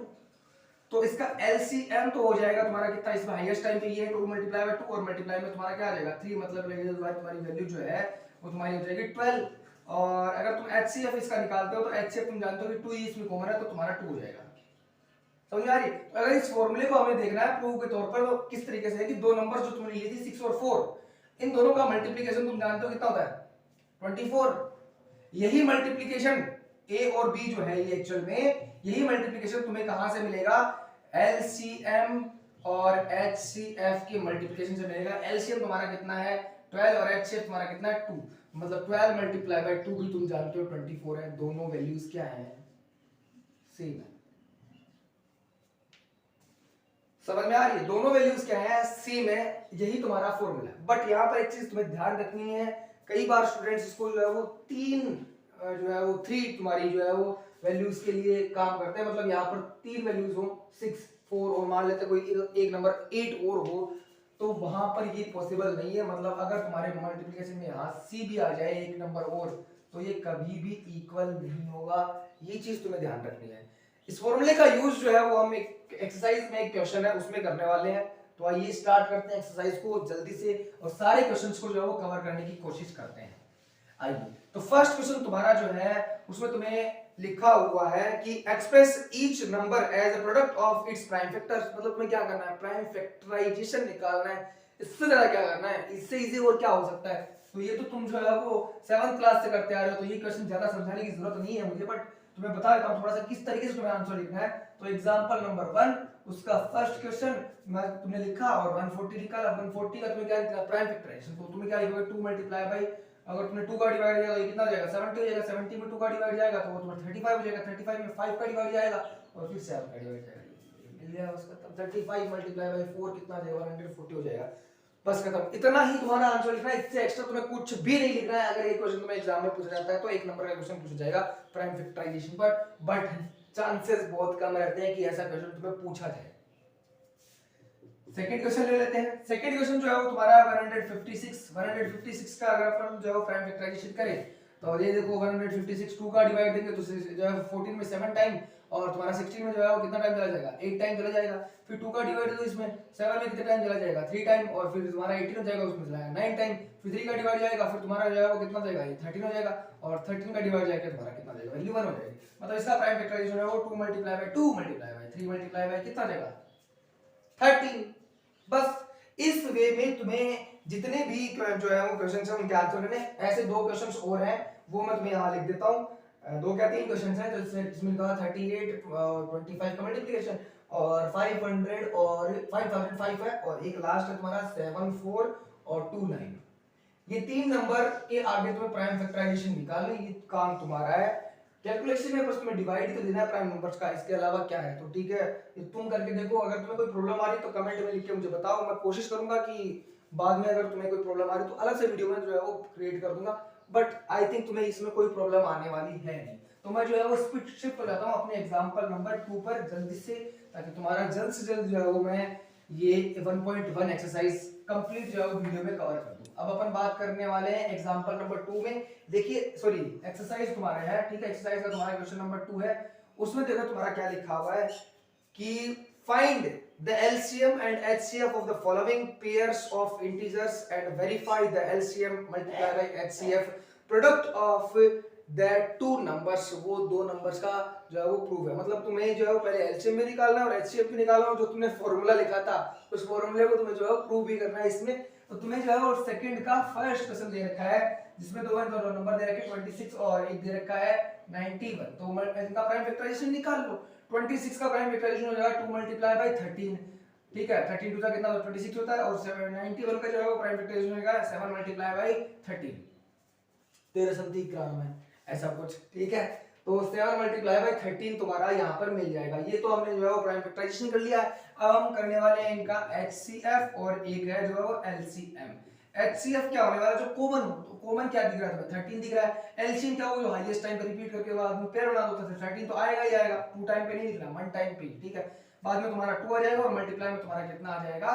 तो इसका एलसीएम तो हो जाएगा तुम्हारा कितना, इसमें हाईएस्ट टाइम पे ये है 2 मल्टीप्लाई बाय 2 और मल्टीप्लाई में तुम्हारा क्या आ जाएगा 3, मतलब लगेगा तुम्हारी वैल्यू जो है वो तुम्हारी हो जाएगी 12। और अगर तुम एचसीएफ इसका निकालते हो तो एचसीएफ तुम जानते हो कि 2 इसमें कॉमन है, तो तुम्हारा 2 हो जाएगा। समझ आ रही? तो अगर इस फॉर्मूले को हमें देखना है प्रूफ के तौर पर, तो किस तरीके से है कि दो नंबर जो तुमने लिए थे 6 और 4, इन दोनों का मल्टीप्लिकेशन तुम जानते हो कितना होता है 24। यही मल्टीप्लिकेशन a और b जो है ये एक्चुअल में यही मल्टीप्लिकेशन तुम्हें कहां से मिलेगा, LCM और HCF के मल्टीप्लिकेशन से मिलेगा। LCM तुम्हारा कितना है 12 और HCF तुम्हारा कितना है 2, मतलब 12 मल्टीप्लाई बाय 2 भी तुम जानते हो 24 है। दोनों वैल्यूज क्या है, सेम है। समझ में आ रही है? दोनों वैल्यूज क्या है, सेम है, यही तुम्हारा फॉर्मूला है। बट यहाँ पर एक चीज तुम्हें ध्यान रखनी है, कई बार स्टूडेंट्स इसको जो है वो जो है वो 3 तुम्हारी जो है वो वैल्यूज के लिए काम करते हैं, मतलब यहाँ पर 3 वैल्यूज हो 6, 4 और मान लेते कोई एक नंबर 8 और हो, तो वहां पर ये पॉसिबल नहीं है। मतलब अगर तुम्हारे मल्टीप्लिकेशन में यहाँ C भी आ जाए एक नंबर और, तो ये कभी भी इक्वल नहीं होगा। ये चीज तुम्हें ध्यान रखनी है। इस फॉर्मूले का यूज जो है वो हम एक एक्सरसाइज में, एक क्वेश्चन है उसमें करने वाले हैं। तो आइए स्टार्ट करते हैं एक्सरसाइज को जल्दी से और सारे क्वेश्चंस को जो है वो कवर करने की कोशिश करते हैं। आइए, तो फर्स्ट क्वेश्चन तुम्हारा जो है उसमें तुम्हें लिखा हुआ है कि express each number as a product of its prime factors. मतलब तुम्हें क्या करना है, प्राइम फैक्टराइजेशन निकालना है। इससे ज्यादा क्या करना है, इससे इजी और क्या हो सकता है। तो ये तो तुम जो है वो 7th क्लास से करते आ रहे हो, तो ये क्वेश्चन ज्यादा समझाने की जरूरत नहीं है मुझे, बट तुम्हें बता देता हूं थोड़ा सा किस तरीके से तुम्हें आंसर लिखना है। तो एग्जांपल नंबर 1 उसका फर्स्ट क्वेश्चन मैं तुमने लिखा और 140 निकाला। 140 का तुम्हें क्या लिखना, प्राइम फैक्टराइजेशन। तो तुम्हें क्या लिखोगे 2 मल्टीप्लाई बाय, अगर तुमने 2 का डिवाइड किया तो ये कितना हो जाएगा 70 हो जाएगा। 70 में 2 का डिवाइड जाएगा तो वो तुम्हारा 35 हो जाएगा। 35 में 5 का डिवाइड जाएगा और फिर 7 का डिवाइड जाएगा, मिल गया उसका। तब 35 मल्टीप्लाई बाय 4 कितना आ जाएगा 140 हो जाएगा। बस खत्म, इतना ही तुम्हारा आंसर लिखना है, इससे एक्स्ट्रा तुम्हें कुछ भी नहीं लिखना है। अगर एक क्वेश्चन तुम्हें एग्जाम में पूछा जाता है तो एक नंबर का क्वेश्चन पूछा जाएगा प्राइम फैक्टराइजेशन पर, बट चांसेस बहुत कम रहते हैं कि ऐसा क्वेश्चन तुम्हें पूछा जाए। सेकंड क्वेश्चन ले लेते हैं। सेकंड क्वेश्चन जो है वो तुम्हारा 156 का अगर अपन जो है प्राइम फैक्टराइजेशन करें तो ये देखो 156 2 का डिवाइड देंगे तो जो है 14 में 7 टाइम और तुम्हारा 16 में जो है वो कितना टाइम चला जाएगा 8 टाइम चला जाएगा। फिर 2 का डिवाइड दो इसमें 7 में कितना टाइम चला जाएगा 3 टाइम और फिर तुम्हारा 18 हो जाएगा उसमें चला जाएगा 9 टाइम। फिर 3 का डिवाइड जाएगा फिर तुम्हारा जो है वो कितना जाएगा ये 13 हो जाएगा और 13 का डिवाइड जाएगा तुम्हारा कितना जाएगा वैल्यू 1 हो जाएगी। मतलब इसका प्राइम फैक्टराइजेशन है वो 2 multiply by 2 multiply by 3 multiply by कितना जाएगा 13। बस इस वे में तुम्हें जितने भी जो है वो क्वेश्चंस हैं उनके आंसर लेने। ऐसे दो क्वेश्चंस और हैं वो मैं तुम्हें यहाँ लिख देता हूँ। दो क्या 3 क्वेश्चंस हैं जिसमें कहा 38 और 25 का मल्टीप्लिकेशन और 500 और 5005 है और एक लास्ट है तुम्हारा 74 और 29। ये 3 नंबर के आगे तुम्हें प्राइम फैक्टराइजेशन निकालना, ये काम तुम्हारा है। कैलकुलेशन में बस तुम्हें डिवाइड तो देना है प्राइम नंबर्स का, इसके अलावा क्या है। तो ठीक है, ये तुम करके देखो। अगर तुम्हें कोई प्रॉब्लम आ रही है तो कमेंट में लिख के मुझे बताओ। मैं कोशिश करूंगा कि बाद में अगर तुम्हें कोई प्रॉब्लम आ रही है तो अलग से वीडियो में जो है वो क्रिएट कर दूंगा। बट आई थिंक तुम्हें इसमें कोई प्रॉब्लम आने वाली है नहीं। तो मैं जो है वो शिफ्ट हो जाता हूँ अपने एग्जांपल नंबर 2 पर जल्दी से, ताकि तुम्हारा जल्द से जल्द जो है वो मैं ये 1.1 एक्सरसाइज कंप्लीट जो है वो वीडियो में कवर कर दूं। अब अपन बात करने वाले हैं एग्जांपल नंबर 2 में। देखिए सॉरी एक्सरसाइज तुम्हारा है, ठीक है, एक्सरसाइज का तुम्हारा क्वेश्चन नंबर 2 है। उसमें देखो तुम्हारा क्या लिखा हुआ है कि find the LCM and HCF of the following pairs of integers and verify the LCM multiplied by HCF product of that two numbers। वो दो नंबर्स का जो है वो प्रूफ है, मतलब तुम्हें जो है वो पहले LCM भी निकालना है और HCF भी निकालना है। जो तुमने फॉर्मूला लिखा था उस फॉर्मूले को तुम्हें जो है प्रूफ भी करना है इसमें। तो तुम्हें जो है वो सेकंड का फर्स्ट क्वेश्चन दे रखा है जिसमें दो नंबर दे रखे 26 और एक दे रखा है 91। तो इनका प्राइम फैक्टराइजेशन निकाल लो। 26 का प्राइम फैक्टराइजेशन हो जाएगा 2 मल्टीप्लाई बाय 13, ठीक है, 13 2 कितना 26 होता है। और 91 का जो है वो प्राइम फैक्टराइजेशन होगा 7 मल्टीप्लाई बाय 13, 13 संति ग्राम है ऐसा कुछ, ठीक है। तो 7 मल्टीप्लाई बाय 13 तुम्हारा यहाँ पर मिल जाएगा। ये तो हमने जो है वो प्राइम फैक्टराइजेशन कर लिया। अब हम करने वाले हैं इनका HCF और एक है जो है वो LCM। HCF क्या होने वाला, जो कॉमन हो, तो कॉमन क्या दिख रहा है तुम्हें 13 दिख रहा है। LCM क्या हो, जो हाईएस्ट टाइम पे रिपीट करके बाद में पेयर बना दो तो 13 तो आएगा ही आएगा, 2 टाइम पे नहीं लिख रहा, 1 टाइम पे, ठीक है। बाद में तुम्हारा 2 आ जाएगा और मल्टीप्लाई में तुम्हारा कितना आ जाएगा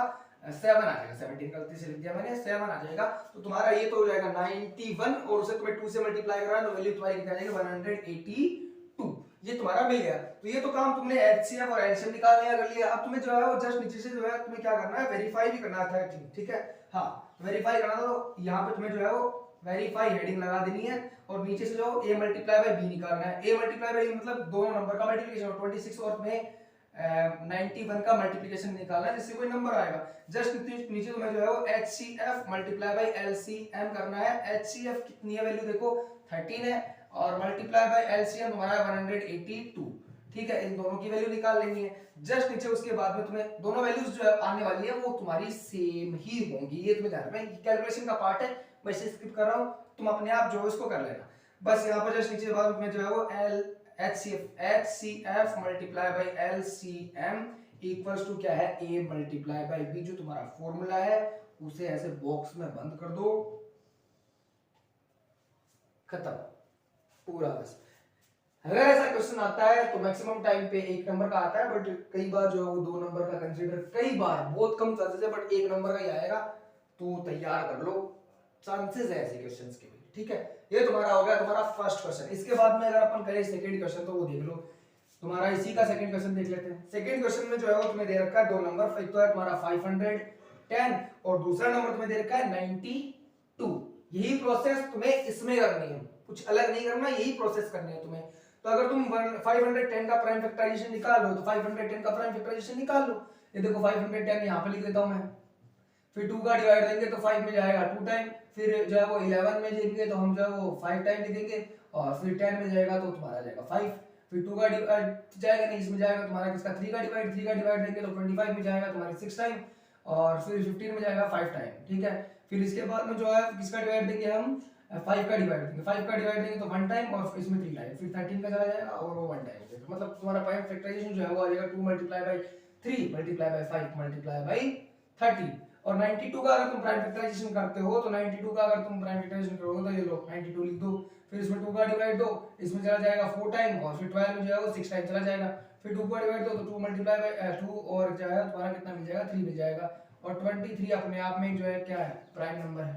7 आ जाएगा। 17 गलती से लिख दिया मैंने, 7 आ जाएगा। तो तुम्हारा ये तो हो जाएगा 91 और उसे तुम्हें 2 से मल्टीप्लाई करा तो वैल्यू तुम्हारी कितनी आ जाएगी 182। ये तुम्हारा मिल गया। तो ये तो काम तुमने HCF और LCM निकालने का कर लिया। अब तुम्हें जो है वो जस्ट नीचे से जो है तुम्हें क्या करना है, वेरीफाई भी करना था, ठीक है। हाँ वेरीफाई करना, तो यहाँ पे तुम्हें जो है वो वेरीफाई हेडिंग लगा देनी है और नीचे से जो a मल्टीप्लाई बाय b निकालना है। a मल्टीप्लाई बाय मतलब दोनों नंबर का मल्टीप्लिकेशन, 26 और तुम्हें 91 का मल्टीप्लिकेशन निकालना है जिससे कोई नंबर आएगा। जस्ट नीचे तुम्हें जो है वो HCF मल्टीप्लाई बाय LCM करना है। HCF कितनी है वैल्यू देखो 13 है और मल्टीप्लाई बाय LCM तुम्हारा 182, ठीक है। इन दोनों की वैल्यू निकाल लेनी है। जस्ट नीचे उसके बाद में तुम्हें दोनों वैल्यूज जो आने वाली है वो तुम्हारी सेम ही होंगी, ये तुम्हें ध्यान रखना है। कैलकुलेशन का पार्ट है, मैं इसे स्किप कर रहा हूं, तुम अपने आप जो है इसको कर लेना। बस यहाँ पर जस्ट नीचे बाद में जो है वो HCF multiply by LCM equals to क्या है a मल्टीप्लाई बाय b। जो तुम्हारा फॉर्मूला है उसे ऐसे बॉक्स में बंद कर दो, खत्म पूरा। बस अगर ऐसा क्वेश्चन आता है तो मैक्सिमम टाइम पे 1 नंबर का आता है, बट कई बार जो है वो 2 नंबर का कंसीडर, कई बार बहुत कम चांसेस है बट 1 नंबर का ही आएगा। तो तैयार कर लो, चांसेस है ऐसे क्वेश्चंस के भी, ठीक है। ये तुम्हारा हो गया तुम्हारा फर्स्ट क्वेश्चन। इसके बाद में अगर अपन करें सेकंड क्वेश्चन तो वो देख लो तुम्हारा, इसी का सेकंड क्वेश्चन देख लेते हैं। सेकंड क्वेश्चन में जो है वो तुम्हें दे रखा है 2 नंबर, एक तो है तुम्हारा 510 और दूसरा नंबर तुम्हें दे रखा है 92। यही प्रोसेस तुम्हें इसमें करनी है, कुछ अलग नहीं करना, यही प्रोसेस करनी है तुम्हें। तो अगर तुम 510 का प्राइम फैक्टराइजेशन निकाल लो तो 510 का प्राइम फैक्टराइजेशन निकाल लो। ये देखो 510 यहाँ पे लिख देता हूं मैं, फिर 2 का डिवाइड देंगे तो 5 में जाएगा 2 टाइम, फिर जो है वो 11 में देंगे तो हम जो है वो 5 टाइम लिखेंगे और फिर 10 में जाएगा तो तुम्हारा जाएगा 5, फिर 2 का डिवाइड जाएगा नहीं, इसमें जाएगा तुम्हारा किसका 3 का डिवाइड देंगे तो 25 में जाएगा तुम्हारा 6 टाइम और फिर 15 में जाएगा 5 टाइम, ठीक है। फिर इसके बाद में जो है किसका डिवाइड देंगे हम 5 का डिवाइड देंगे, 5 का डिवाइड देंगे तो 1 टाइम और इसमें 3 टाइम, फिर 13 का चला जाएगा और वो 1 टाइम हो जाएगा। मतलब तुम्हारा प्राइम फैक्टराइजेशन जो है वो आ जाएगा 2 multiply by 3 multiply by 5 multiply by 30। और 92 का अगर तुम प्राइम फैक्टराइजेशन करते हो तो 92 का अगर तुम प्राइम फैक्टराइजेशन करोगे तो ये लो 92 लिख दो, फिर इसमें 2 का डिवाइड दो, इसमें चला जाएगा 4 टाइम और फिर 12 में जो है वो 6 टाइम चला जाएगा, फिर 2 का डिवाइड दो तो 2 मल्टीप्लाई बाय 2 और जो है तुम्हारा कितना मिल जाएगा 3 मिल जाएगा। और 23 अपने आप में जो है क्या है प्राइम नंबर है,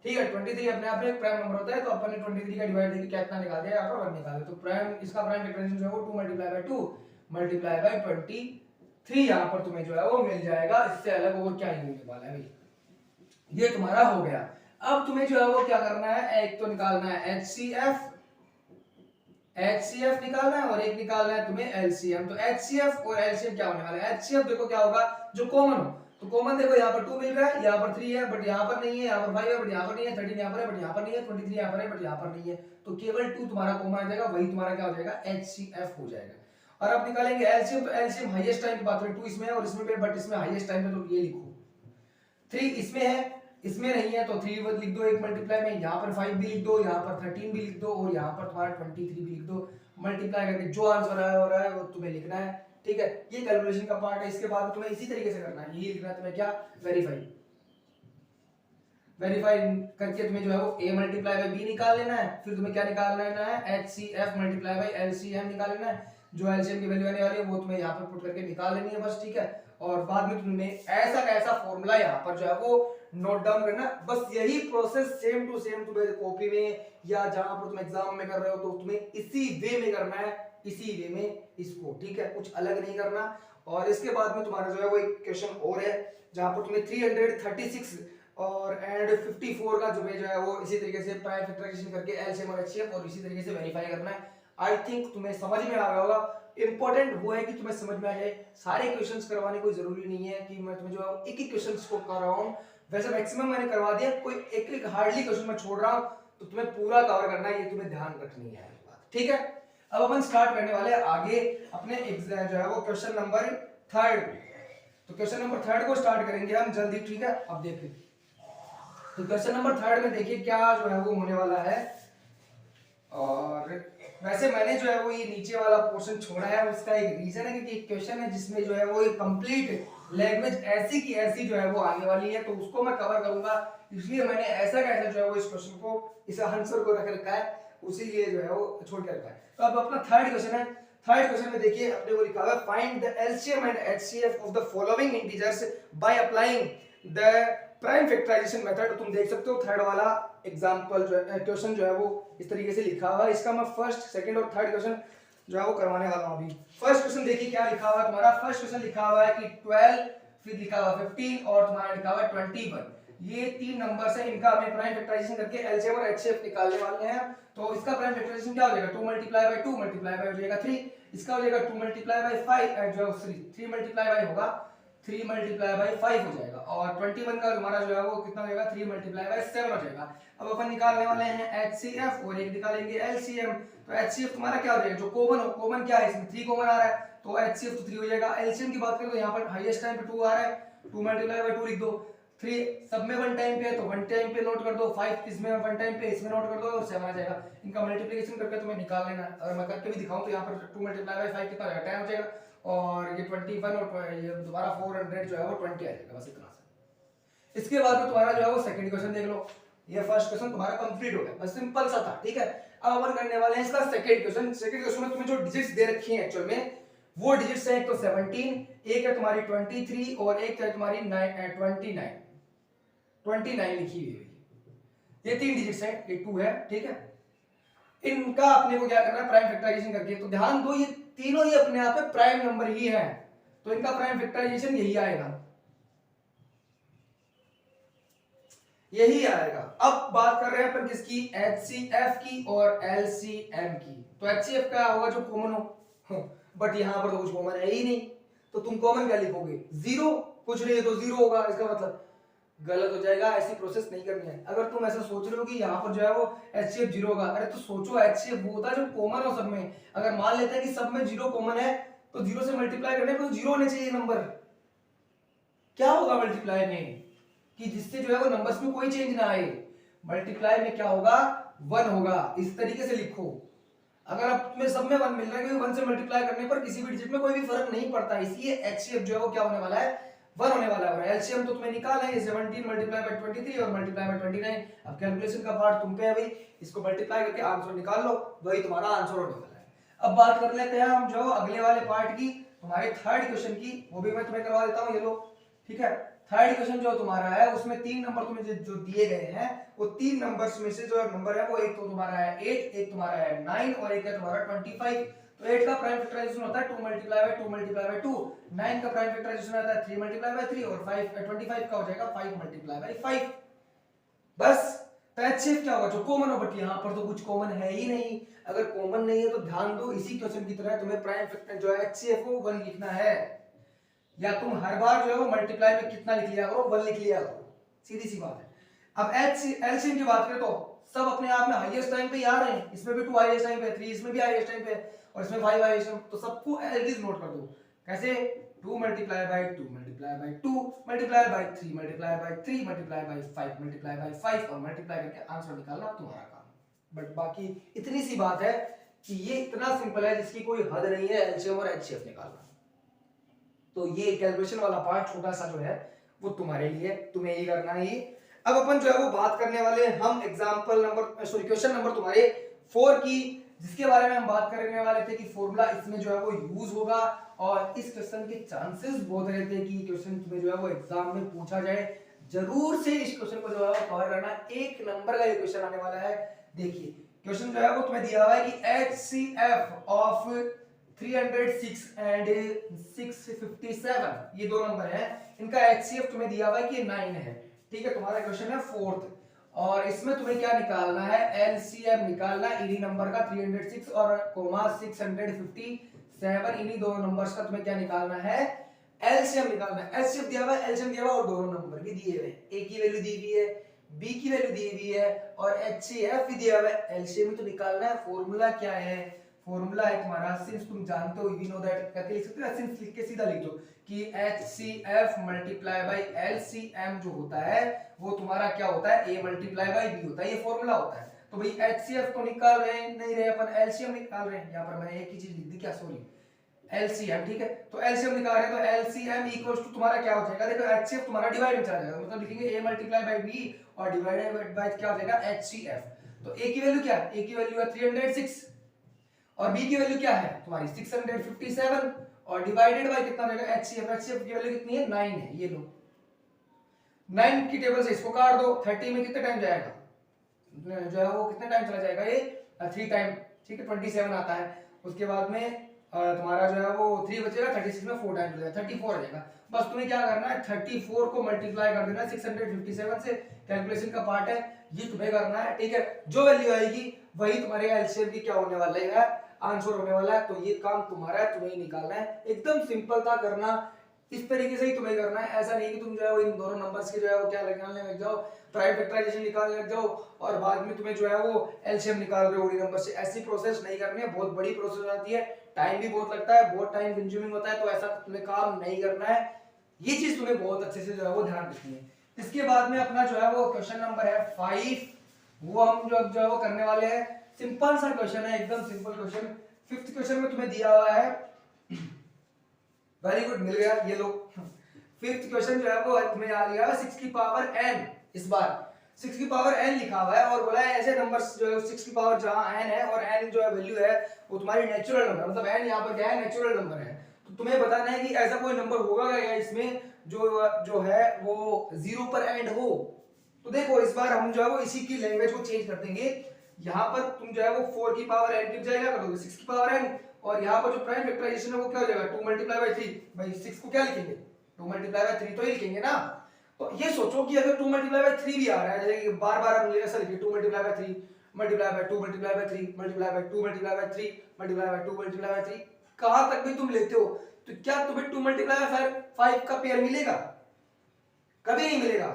ठीक है। 23 अपने आप में एक प्राइम नंबर होता है, तो अपन ने 23 का डिवाइड देके क्या कितना निकाल दिया, यहाँ पर 1 निकाल दिया। तो प्राइम इसका प्राइम फैक्टराइजेशन जो है वो 2 मल्टीप्लाई बाय 2 मल्टीप्लाई बाय 23 यहाँ पर तुम्हें जो है वो मिल जाएगा। इससे अलग और क्या ही मिलने वाला है भाई, ये तुम्हारा हो गया। अब तुम्हें जो है वो क्या करना है, एक तो निकालना है HCF निकालना है और एक निकालना है तुम्हें LCM। तो HCF और LCM क्या होने वाला है, HCF देखो क्या होगा जो कॉमन हो, तो कॉमन देखो यहाँ पर 2 मिल रहा है, यहाँ पर 3 है बट यहाँ पर नहीं है, यहाँ पर 5 है बट यहाँ पर नहीं है, 13 यहाँ पर है बट यहाँ पर नहीं है, 23 यहाँ पर है बट यहाँ पर नहीं है, तो केवल 2 तुम्हारा कॉमन आ जाएगा, वही तुम्हारा क्या हो जाएगा HCF हो जाएगा। और अब निकालेंगे LCM, तो LCM हाईएस्ट टाइम की बात करें 2 इसमें है और इसमें भी, बट इसमें हाईएस्ट टाइम है तो ये लिखो 3 इसमें है, इसमें नहीं है तो 3 लिख दो एक मल्टीप्लाई में, यहाँ पर 5 भी लिख दो, यहाँ पर 13 भी लिख दो और यहाँ पर तुम्हारा 23 भी लिख दो। मल्टीप्लाई करके जो आंसर हो रहा है वो तुम्हें लिखना है, ठीक है। ये कैलकुलेशन का पार्ट है। इसके बाद तुम्हें इसी तरीके से करना है, यही लिखना है तुम्हें क्या वेरीफाई। वेरीफाई करके तुम्हें जो है वो a मल्टीप्लाई बाई बी निकाल लेना है, फिर तुम्हें क्या निकाल लेना है HCF मल्टीप्लाई बाई LCM निकाल लेना है। जो LCM की वैल्यू आने वाली है वो तुम्हें यहाँ पर पुट करके निकाल लेनी है बस, ठीक है। और बाद में तुमने ऐसा कैसा फॉर्मूला यहाँ पर जो है वो नोट डाउन करना, बस यही प्रोसेस सेम टू सेम तुम्हें कॉपी में या जहां पर तुम एग्जाम में कर रहे हो तो तुम्हें इसी वे में करना है, इसी वे में इसको, ठीक है, कुछ अलग नहीं करना। और इसके बाद में तुम्हारा जो है वो एक क्वेश्चन और है जहां पर तुम्हें 336 और एंड 54 का जो है वो इसी तरीके से प्राइम फैक्टराइजेशन करके एलसीएम और एचसीएफ और इसी तरीके से वेरीफाई करना है। आई थिंक तुम्हें समझ में आ गया होगा। इंपॉर्टेंट वो है कि तुम्हें समझ में आ जाए, सारे क्वेश्चंस करवाने कोई जरूरी नहीं है कि मैं तुम्हें जो है एक ही क्वेश्चंस को कर रहा हूं, वैसे मैक्सिमम मैंने करवा दिया, कोई एक एक हार्डली क्वेश्चन मैं छोड़ रहा हूं, तो तुम्हें पूरा कवर करना है, ये तुम्हें ध्यान रखनी है बात, ठीक है। अब अपन स्टार्ट करने वाले हैं आगे अपने जो है वो क्वेश्चन नंबर 3 तो क्वेश्चन नंबर 3 को स्टार्ट करेंगे हम जल्दी, ठीक है। अब देखिए तो क्वेश्चन नंबर 3 में देखिए क्या जो है वो होने वाला है। और वैसे मैंने जो है वो ये नीचे वाला पोर्शन छोड़ा है, उसका एक रीजन है क्योंकि एक क्वेश्चन है जिसमें जो है वो एक कंप्लीट लैंग्वेज ऐसी की ऐसी जो है वो आने वाली है, तो उसको मैं कवर करूंगा, इसलिए मैंने ऐसा का ऐसा जो है वो इस क्वेश्चन को, इस आंसर को रख रखा है, उसीलिए जो है वो छोड़ के रखा है। तो अब अपना थर्ड क्वेश्चन है। थर्ड क्वेश्चन में देखिए अपने को लिखा हुआ है find the LCM and HCF of the following integers by applying the prime factorization method. तुम देख सकते हो थर्ड वाला एग्जांपल जो है क्वेश्चन जो है वो इस तरीके से लिखा हुआ है। इसका मैं फर्स्ट सेकंड और थर्ड क्वेश्चन जो है वो करवाने वाला हूं अभी। फर्स्ट क्वेश्चन देखिए क्या लिखा हुआ है तुम्हारा। फर्स्ट क्वेश्चन लिखा हुआ है कि 12, फिर लिखा हुआ 15 और तुम्हारा लिखा हुआ है 21। ये तीन नंबर्स है, इनका हमें प्राइम फैक्टराइजेशन करके एलसीएम और एचसीएफ निकालने वाले हैं। तो इसका प्राइम फैक्टराइजेशन क्या हो जाएगा, 2 मल्टीप्लाई बाय 2 मल्टीप्लाई बाय हो जाएगा 3, इसका हो जाएगा 2 मल्टीप्लाई बाय 5 जो 3 मल्टीप्लाई बाय होगा 3 मल्टीप्लाई बाय 5 हो जाएगा। और 21 का हमारा जो है वो कितना हो जाएगा 3 मल्टीप्लाई बाय 7 हो जाएगा। अब अपन निकालने वाले हैं एचसीएफ और एक निकालेंगे एलसीएम। तो एचसीएफ तुम्हारा क्या हो जाएगा, जो कॉमन हो, कॉमन क्या है इसमें 3 कॉमन आ रहा है तो एचसीएफ तो 3 हो जाएगा। एलसीएम की बात करें तो यहाँ पर हाईएस्ट टाइम पे 2 आ रहा है, 2 मल्टीप्लाई बाय 2 लिख दो। 3 सब में 1 टाइम पे है तो 1 टाइम पे नोट कर दो, 5 इसमें 1 टाइम पे इसमें नोट कर दो और 7 आ जाएगा। इनका मल्टीप्लिकेशन करके तुम्हें निकाल लेना है। अगर मैं करके भी दिखाऊं तो यहाँ पर 2 मल्टीप्लाई बाय 5 कितना हो जाएगा 10 हो जाएगा और ये 21 और ये दोबारा 400 जो है वो 20 आ जाएगा, बस इतना सा। इसके बाद में तुम्हारा जो है वो सेकंड क्वेश्चन देख लो। ये फर्स्ट क्वेश्चन तुम्हारा कंप्लीट हो गया, बस सिंपल सा था, ठीक है। अब अपन करने वाले हैं इसका सेकंड क्वेश्चन। सेकंड क्वेश्चन में तुम्हें जो डिजिट्स दे रखी हैं एक्चुअल में वो डिजिट्स है, एक तो 17, एक है तुम्हारी 23 और एक है तुम्हारी 29 लिखी हुई है। ये तीन डिजिट्स हैं, ये 2 है, ठीक है। इनका अपने को क्या करना है प्राइम फैक्टराइजेशन करके। तो ध्यान दो ये तीनों ही अपने आप में प्राइम नंबर ही है, तो इनका प्राइम फैक्टराइजेशन यही आएगा, यही आएगा। अब बात कर रहे हैं अपन किसकी, HCF की और LCM की। तो HCF का होगा जो कॉमन हो, बट यहां पर तो कुछ कॉमन है ही नहीं, तो तुम कॉमन क्या लिखोगे 0, कुछ नहीं है तो 0 होगा, इसका मतलब गलत हो जाएगा। ऐसी प्रोसेस नहीं करनी है। अगर तुम ऐसा सोच रहे हो कि यहाँ पर जो है वो HCF 0 होगा, अरे तो सोचो HCF वो होता है जो कॉमन हो सब में। अगर मान लेते हैं कि सब में 0 कॉमन है तो 0 से मल्टीप्लाई करने पर 0 होने चाहिए नंबर। क्या होगा मल्टीप्लाई में कि जिससे जो है वो नंबर्स में कोई चेंज ना आए, मल्टीप्लाई में क्या होगा 1 होगा। इस तरीके से लिखो। अगर अब तुम्हें सब में 1 मिल रहा है क्योंकि 1 से मल्टीप्लाई करने पर किसी भी डिजिट में कोई भी फर्क नहीं पड़ता, इसलिए HCF जो है वो क्या होने वाला है 1 होने वाला है। एलसीएम तो तुम्हें निकालना है 17 मल्टीप्लाई बाय 23 और मल्टीप्लाई बाय 29। अब कैलकुलेशन का पार्ट तुम पे है भाई, इसको मल्टीप्लाई करके आंसर निकाल लो, वही तुम्हारा आंसर होने वाला है। अब बात कर लेते हैं हम जो अगले वाले पार्ट की, तुम्हारे थर्ड क्वेश्चन की, वो भी मैं तुम्हें करवा देता हूं, ये लो, ठीक है। थर्ड क्वेश्चन जो तुम्हारा है उसमें 3 नंबर तुम्हें जो दिए गए हैं, वो 3 नंबर्स में से जो नंबर है वो एक तो तुम्हारा है 8, एक तुम्हारा है 9 और एक है तुम्हारा 25। तो 8 का प्राइम फैक्टराइजेशन होता है 2 मल्टीप्लाई बाय 2 मल्टीप्लाई बाय 2, 9 का प्राइम फैक्टराइजेशन आता है 3 मल्टीप्लाई बाय 3 और 25 का हो जाएगा 5 मल्टीप्लाई बाय 5। बस तो HCF क्या होगा जो कॉमन हो, बट यहाँ पर तो कुछ कॉमन है ही नहीं। अगर कॉमन नहीं है तो ध्यान दो इसी क्वेश्चन की तरह तुम्हें प्राइम फैक्टर जो है HCF को 1 लिखना है, या तुम हर बार जो है वो मल्टीप्लाई में कितना लिख लिया करो 1 लिख लिया करो, सीधी सी बात है। अब एलसीएम की बात करें तो सब अपने आप में हाईएस्ट टाइम पे ही आ रहे हैं, इसमें भी 2 हाईएस्ट टाइम पे, 3 इसमें भी हाईएस्ट टाइम पे और इसमें 5 हाईएस्ट टाइम, तो सबको एज इट इज नोट कर दो। कैसे 2 multiply by 2 multiply by 2 multiply by 3 multiply by 3 multiply by 5 multiply by 5 और मल्टीप्लाई करके आंसर निकालना तुम्हारा काम। बट बाकी इतनी सी बात है कि ये इतना सिंपल है जिसकी कोई हद नहीं है एलसीएम और एचसीएफ निकालना। तो ये कैलकुलेशन वाला पार्ट छोटा सा जो है वो तुम्हारे लिए, तुम्हें ही करना है। अब अपन जो है वो बात करने वाले हैं हम एग्जांपल नंबर क्वेश्चन नंबर तुम्हारे 4 की, जिसके बारे में हम बात करने वाले थे कि फॉर्मूला इसमें जो है वो यूज होगा और इस क्वेश्चन के चांसेस बहुत रहते हैं कि क्वेश्चन तुम्हें जो है वो एग्जाम में पूछा जाए। जरूर से इस क्वेश्चन को जो है वो कवर करना, एक नंबर का ये क्वेश्चन आने वाला है। देखिए क्वेश्चन जो है वो तुम्हें दिया हुआ है कि HCF ऑफ 306 एंड 657, ये दो नंबर है, इनका HCF तुम्हें दिया हुआ है कि 9 है। ठीक है, तुम्हारा क्वेश्चन है 4th और इसमें तुम्हें क्या निकालना है, LCM निकालना है इन्हीं नंबर का 306 और कोमा 657, इन्हीं दो नंबर्स का तुम्हें क्या निकालना है, LCM निकालना है। LCM दिया हुआ है, LCM दिया हुआ और दोनों नंबर भी दिए हुए, A की वैल्यू दी हुई है, B की वैल्यू दी हुई है और HCF भी दिया हुआ है। LCM तो निकालना है। फॉर्मूला क्या है, फॉर्मूला है तुम्हारा, सिंस तुम जानते हो, यू नो दैट, कैसे लिख सकते हो, सिंस लिख के सीधा लिख दो कि HCF मल्टीप्लाई बाय LCM जो होता है वो तुम्हारा क्या होता है, A मल्टीप्लाई बाय B होता है, ये फॉर्मूला होता है। तो भाई HCF तो निकाल रहे नहीं रहे अपन, LCM निकाल रहे हैं। यहाँ पर मैंने एक ही चीज लिख दी, क्या, सॉरी, LCM। ठीक है, तो LCM निकाल रहे हैं तो LCM इक्वल्स टू तुम्हारा क्या हो जाएगा, देखो HCF तुम्हारा डिवाइड में चला जाएगा, मतलब लिखेंगे A मल्टीप्लाई बाय B और डिवाइडेड बाय क्या हो जाएगा, HCF। तो A की वैल्यू क्या है, A की वैल्यू है 306 और B की वैल्यू क्या है तुम्हारी 657 और डिवाइडेड बाय कितना हो जाएगा, HCF। HCF की वैल्यू कितनी है, 9 है, ये लो 9 की टेबल से इसको काट दो, 30 में कितना टाइम जाएगा, जो है वो कितने टाइम चला जाएगा, ये 3 टाइम। ठीक है, 27 आता है, उसके बाद में तुम्हारा जो है वो 3 बचेगा, 36 में 4 टाइम चलेगा, 34 आ जाएगा। बस तुम्हें क्या करना है, 34 को मल्टीप्लाई कर देना 657 से, कैलकुलेशन का पार्ट है, ये तुम्हें करना है। ठीक है, जो वैल्यू आएगी वही तुम्हारे एलसीएम की क्या होने वाला है, आंसर होने वाला है। तो ये काम तुम्हारा है, तुम्हें ही निकालना है, एकदम सिंपल था करना, इस तरीके से ही तुम्हें करना है। ऐसा नहीं कि तुम जो है वो इन दोनों नंबर्स के जो है वो क्या निकालने लग जाओ, प्राइम फैक्टराइजेशन निकालने लग जाओ और बाद में तुम्हें जो है वो एलसीएम निकाल रहे हो उन्हीं नंबर से। ऐसी प्रोसेस नहीं करनी है, बहुत बड़ी प्रोसेस आती है, टाइम भी बहुत लगता है, बहुत टाइम कंज्यूमिंग होता है, तो ऐसा तुम्हें काम नहीं करना है। ये चीज तुम्हें बहुत अच्छे से जो है वो ध्यान रखनी है। इसके बाद में अपना जो है वो क्वेश्चन नंबर है 5, वो हम जो है वो करने वाले हैं। सिंपल सा क्वेश्चन है, एकदम सिंपल क्वेश्चन। 5th क्वेश्चन में तुम्हें दिया हुआ है, वेरी गुड, मिल गया, ये लो। 5th क्वेश्चन जो है वो तुम्हें आ गया 6 की पावर n, इस बार 6 की पावर n लिखा हुआ है और बोला है ऐसे नंबर्स जो है 6 की पावर जहां n है और n जो है वैल्यू है वो तुम्हारी नेचुरल नंबर, मतलब n यहां पर क्या है, नेचुरल नंबर है। तो तुम्हें बताना है कि ऐसा कोई नंबर होगा क्या इसमें जो है वो 0 पर एंड हो। तो देखो इस बार हम जो है वो इसी की लैंग्वेज को चेंज कर देंगे। यहाँ पर तुम जो है वो 4 की पावर n लिख जाएगा, कर दोगे 6 की पावर n और यहाँ पर जो प्राइम फैक्टराइजेशन है वो क्या हो जाएगा, 2 मल्टीप्लाई बाय 3। भाई 6 को क्या लिखेंगे, 2 मल्टीप्लाई बाय 3 तो ही लिखेंगे ना। तो ये सोचो कि अगर 2 मल्टीप्लाई बाय 3 भी आ रहा है, जैसे कि बार-बार हम ऐसा लिखिए 2 multiply by 3 multiply by 2 multiply by 3 multiply by 2 multiply by 3 multiply by 2 multiply by 3, कहां तक भी तुम लेते हो, तो क्या तुम्हें 2 मल्टीप्लाई बाय 5 का पेयर मिलेगा, कभी नहीं मिलेगा।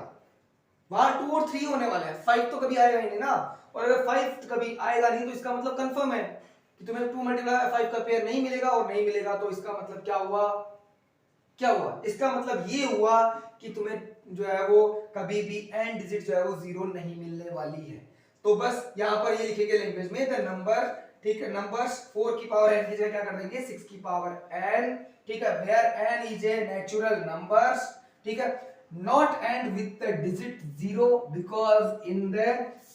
वहां 2 और 3 होने वाला है, 5 तो कभी आएगा ही नहीं ना। और अगर 5 कभी आएगा नहीं तो इसका मतलब कंफर्म है कि तुम्हें 2 मल्टीप्लाई बाय 5 का पेयर नहीं मिलेगा, और नहीं मिलेगा तो इसका मतलब क्या हुआ, क्या हुआ, इसका मतलब ये हुआ कि तुम्हें जो है वो कभी भी एंड डिजिट जो है वो 0 नहीं मिलने वाली है। तो बस यहाँ पर ये लिखेंगे लैंग्वेज में द नंबर, ठीक है, नंबर्स 4 की पावर n की जगह क्या कर देंगे 6 की पावर n, ठीक है, where n is a natural numbers, ठीक है, not end with the digit 0 because in the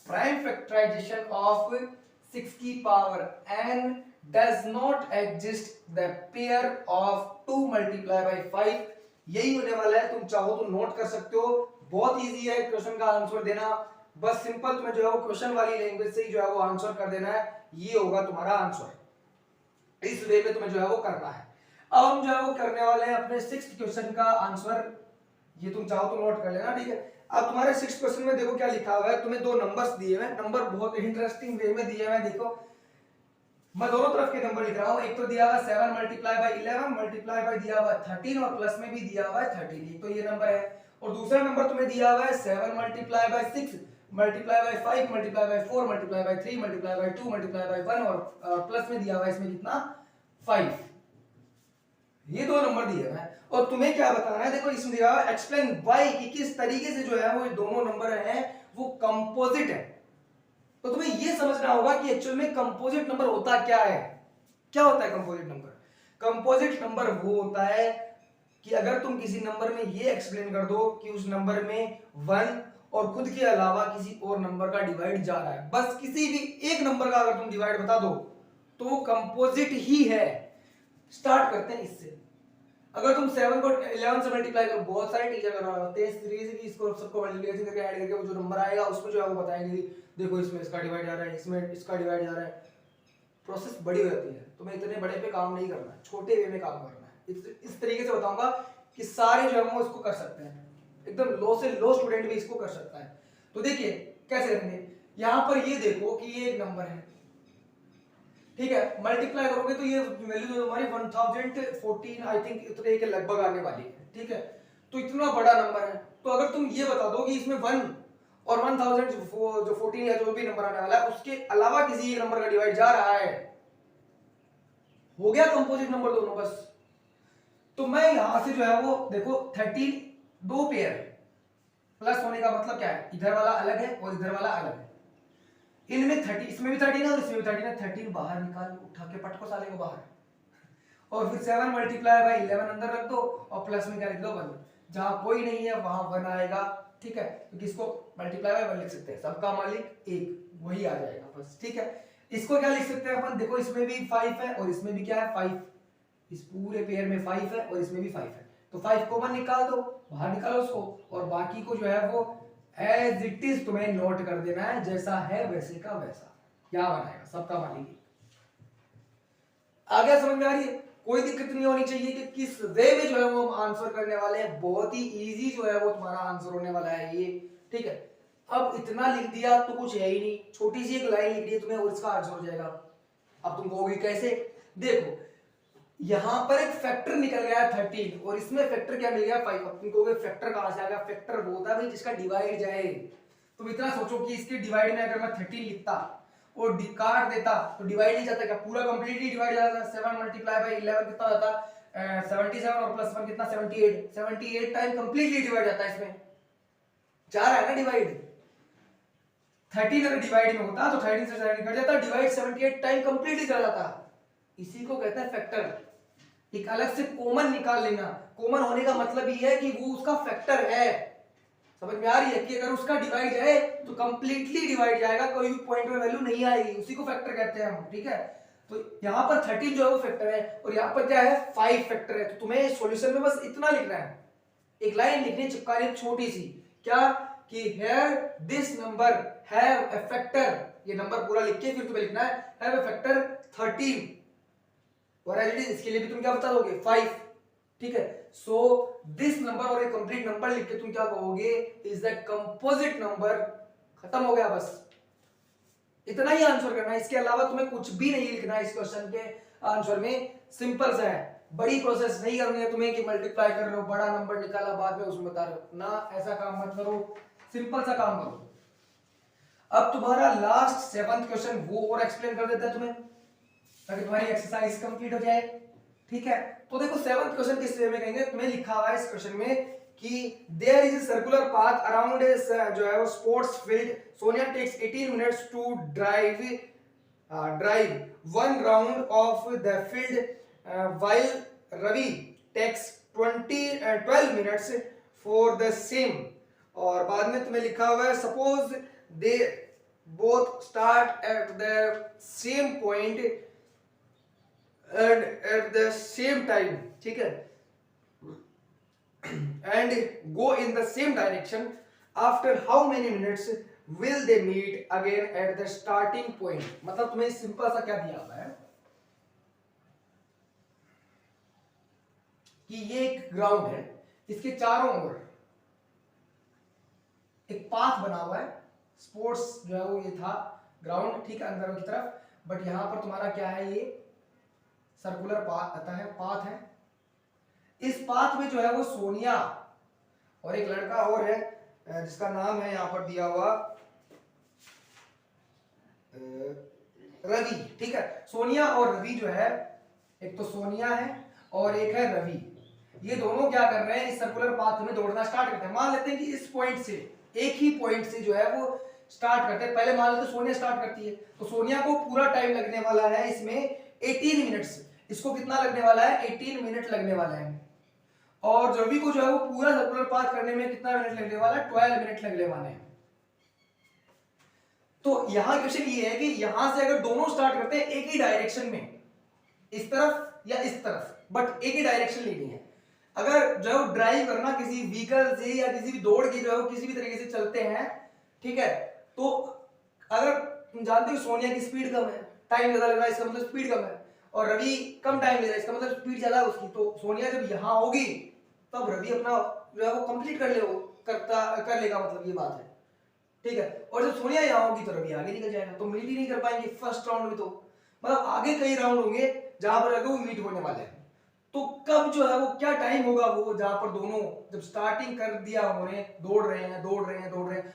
prime factorization of 6 की power n does not exist the pair of 2 multiply by 5। यही होने वाला है, तुम चाहो तो नोट कर सकते हो, बहुत इजी है क्वेश्चन का आंसर देना। बस सिंपल तुम्हें जो है वो क्वेश्चन वाली लैंग्वेज से ही जो है वो आंसर कर देना है, ये होगा तुम्हारा आंसर। इस वे में तुम्हें जो है वो करना है। अब हम जो है वो करने वाले हैं अपने 6th क्वेश्चन का आंसर, ये तुम चाहो तो नोट कर लेना, ठीक है। अब तुम्हारे 6th क्वेश्चन में देखो क्या लिखा हुआ है, तुम्हें दो नंबर्स दिए हुए हैं, नंबर बहुत इंटरेस्टिंग वे में दिए हुए हैं। देखो मैं दोनों तरफ के नंबर लिख रहा हूं, एक तो दिया हुआ 7 मल्टीप्लाई बाय 11 मल्टीप्लाई बाय दिया हुआ 13 और प्लस में भी दिया हुआ है 13, तो ये नंबर है। और दूसरा नंबर तुम्हें दिया हुआ है 7 multiply by 6 multiply by 5 multiply by 4 multiply by 3 multiply by 2 multiply by 1 और प्लस में दिया हुआ है इसमें कितना 5। ये दो नंबर दिए हुए हैं और तुम्हें क्या बताना है, देखो इसमें दिया हुआ है एक्सप्लेन व्हाई, कि किस तरीके से जो है वो दोनों नंबर हैं वो कंपोजिट है। तो तुम्हें ये समझना होगा कि एक्चुअल में कंपोजिट नंबर होता क्या है। क्या होता है कंपोजिट नंबर, कंपोजिट नंबर वो होता है कि अगर तुम किसी नंबर में ये एक्सप्लेन कर दो कि उस नंबर में 1 और खुद के अलावा किसी और नंबर का डिवाइड जा रहा है, बस किसी भी एक नंबर का अगर तुम डिवाइड बता दो तो वो कंपोजिट ही है। स्टार्ट करते हैं इससे। अगर तुम 7 को 11 से मल्टीप्लाई करो, बहुत सारे टीचर कर रहे होते हैं इस तरीके से कि इसको सबको मल्टीप्लिकेशन करके ऐड करके वो जो नंबर आएगा उसमें जो है वो बताएंगे देखो इसमें इसका डिवाइड जा रहा है, इसमें इसका डिवाइड जा रहा है। प्रोसेस बड़ी हो जाती है। तुम्हें इतने बड़े पे काम नहीं करना है, छोटे वे में काम करना है। इस तरीके से बताऊंगा कि सारे जो है वो इसको कर सकते हैं, एकदम लो से लो स्टूडेंट भी इसको कर सकता है। तो देखिए कैसे करेंगे, यहाँ पर ये देखो कि ये एक नंबर है, ठीक है, मल्टीप्लाई करोगे तो ये वैल्यू जो हमारी 1014 आई थिंक इतने के लगभग आने वाली है, ठीक है। तो इतना बड़ा नंबर है, तो अगर तुम ये बता दो कि इसमें 1 और 1000 जो 14 या जो भी नंबर आने वाला है उसके अलावा किसी एक नंबर का डिवाइड जा रहा है, हो गया कंपोजिट नंबर दोनों बस। तो मैं यहां से जो है वो देखो 13 दो पेयर प्लस होने का मतलब क्या है, इधर वाला अलग है और इधर वाला अलग है। इनमें 30, इसमें भी 13 है और इसमें भी 13 है। 13 बाहर निकाल, उठा के पटको साले को बाहर, और फिर 7 मल्टीप्लाई बाई 11 अंदर रख दो और प्लस में क्या लिख दो 1। जहां कोई नहीं है वहां 1 आएगा, ठीक है, क्योंकि इसको मल्टीप्लाई बाई 1 लिख सकते हैं, सबका मालिक एक वही आ जाएगा बस, ठीक है। इसको क्या लिख सकते हैं अपन, देखो इसमें भी 5 है और इसमें भी क्या है 5, इस पूरे पेयर में 5 है और इसमें भी 5 है, तो 5 कॉमन निकाल दो, बाहर निकालो उसको, और बाकी को जो है वो एज इट इज तुम्हें नोट कर देना है, जैसा है वैसे का वैसा, क्या बनाएगा सबका मानेगी। आ गया समझ में आ रही है, कोई दिक्कत नहीं होनी चाहिए कि किस वे में जो है वो हम आंसर करने वाले हैं, बहुत ही इजी जो है वो तुम्हारा आंसर होने वाला है ये, ठीक है। अब इतना लिख दिया तो कुछ है ही नहीं, छोटी सी एक लाइन लिख दी तुम्हें और इसका आंसर हो जाएगा। अब तुम कहोगे कैसे, देखो यहां पर एक फैक्टर निकल गया 13 और इसमें फैक्टर क्या मिल गया 5। अब तुम कहोगे फैक्टर कहां से आ गया, फैक्टर वो होता है भाई जिसका डिवाइड जाए। तुम इतना सोचो कि इसके डिवाइड में अगर मैं 13 लिखता और काट देता तो डिवाइड नहीं जाता क्या, पूरा कंप्लीटली डिवाइड जाता। 7 मल्टीप्लाई बाय 11 कितना होता, 77 और प्लस 1 कितना 78, 78 टाइम कंप्लीटली डिवाइड जाता है, इसमें जा रहा है ना डिवाइड। 13 अगर डिवाइड में होता तो 13 से 13 कट जाता, डिवाइड 78 टाइम कंप्लीटली चला जाता। इसी को कहते हैं फैक्टर। एक अलग से कॉमन निकाल लेना, कॉमन होने का मतलब ये है कि वो उसका फैक्टर है। समझ में आ रही है कि अगर उसका डिवाइड जाए तो कंप्लीटली डिवाइड जाएगा, कोई भी पॉइंट में वैल्यू नहीं आएगी, उसी को फैक्टर कहते हैं हम, ठीक है। तो यहाँ पर 13 जो है वो फैक्टर है और यहाँ पर क्या है 5 फैक्टर है। तो तुम्हें सॉल्यूशन में बस इतना लिखना है, एक लाइन लिखनी है चिपकानी छोटी सी, क्या कि here this number have a factor, ये नंबर पूरा लिख के फिर तुम्हें लिखना है have a factor 13 और इसके लिए भी तुम क्या बता दोगे 5, ठीक है। सो दिस नंबर और एक कंप्लीट नंबर लिख के तुम क्या कहोगे, इज द कंपोजिट नंबर, खत्म हो गया बस। इतना ही आंसर करना है, इसके अलावा तुम्हें कुछ भी नहीं लिखना है इस क्वेश्चन के आंसर में। सिंपल सा है, बड़ी प्रोसेस नहीं करनी है तुम्हें कि मल्टीप्लाई कर रहे हो बड़ा नंबर निकाला बाद में उसमें बता रहे हो ना, ऐसा काम मत करो, सिंपल सा काम करो। अब तुम्हारा लास्ट 7th क्वेश्चन वो और एक्सप्लेन कर देता है तुम्हें ताकि तुम्हारी एक्सरसाइज कंप्लीट हो जाए, ठीक है। तो देखो 7th क्वेश्चन किस वे में कहेंगे, तुम्हें लिखा हुआ है इस क्वेश्चन में कि there is a circular path around जो है वो sports field, Sonia takes 18 minutes to drive 1 round of the field while Ravi takes 12 minutes for the same. और बाद में तुम्हें लिखा हुआ है suppose they both start at the same point and at the same time, ठीक है, and go in the same direction, after how many minutes will they meet again at the starting point. मतलब तुम्हें simple सा क्या दिया हुआ है कि ये एक ग्राउंड है, इसके चारों ओर एक पाथ बना हुआ है, स्पोर्ट्स जो है वो ये था ग्राउंड, ठीक है, अंदर की तरफ, बट यहां पर तुम्हारा क्या है, ये सर्कुलर पाथ आता है, पाथ है। इस पाथ में जो है वो सोनिया और एक लड़का और है जिसका नाम है यहां पर दिया हुआ रवि, ठीक है। सोनिया और रवि जो है, एक तो सोनिया है और एक है रवि, ये दोनों क्या कर रहे हैं, इस सर्कुलर पाथ में दौड़ना स्टार्ट करते हैं। मान लेते हैं कि इस पॉइंट से, एक ही पॉइंट से जो है वो स्टार्ट करते हैं। पहले मान लेते सोनिया स्टार्ट करती है, तो सोनिया को पूरा टाइम लगने वाला है इसमें 18 मिनट्स, इसको कितना लगने वाला है 18 मिनट लगने वाला है। और रवि को जो है वो पूरा सर्कुलर पाथ करने में कितना मिनट लगने वाला है, 12 मिनट लगने वाले हैं। तो यहाँ क्वेश्चन ये है कि यहां से अगर दोनों स्टार्ट करते हैं एक ही डायरेक्शन में, इस तरफ या इस तरफ, बट एक ही डायरेक्शन लेनी है। अगर जो है ड्राइव करना किसी व्हीकल से या किसी भी दौड़ की जो है किसी भी तरीके से चलते हैं, ठीक है, तो अगर तुम जानते हो सोनिया की स्पीड कम है, टाइम ज्यादा लग रहा है, इसका मतलब स्पीड कम है, और रवि कम टाइम ले रहा है, इसका मतलब स्पीड ज्यादा है उसकी। तो सोनिया जब यहां होगी तब रवि अपना जो है वो कंप्लीट कर लेगा, मतलब ये बात है, ठीक है। और जब सोनिया यहाँ होगी तो रवि आगे निकल जाएगा, तो मीट ही नहीं कर पाएंगे फर्स्ट राउंड में। तो मतलब आगे कई राउंड होंगे जहां पर वो मीट होने वाले हैं। तो कब जो है वो क्या टाइम होगा वो जहां पर दोनों जब स्टार्टिंग कर दिया उन्होंने, दौड़ रहे हैं,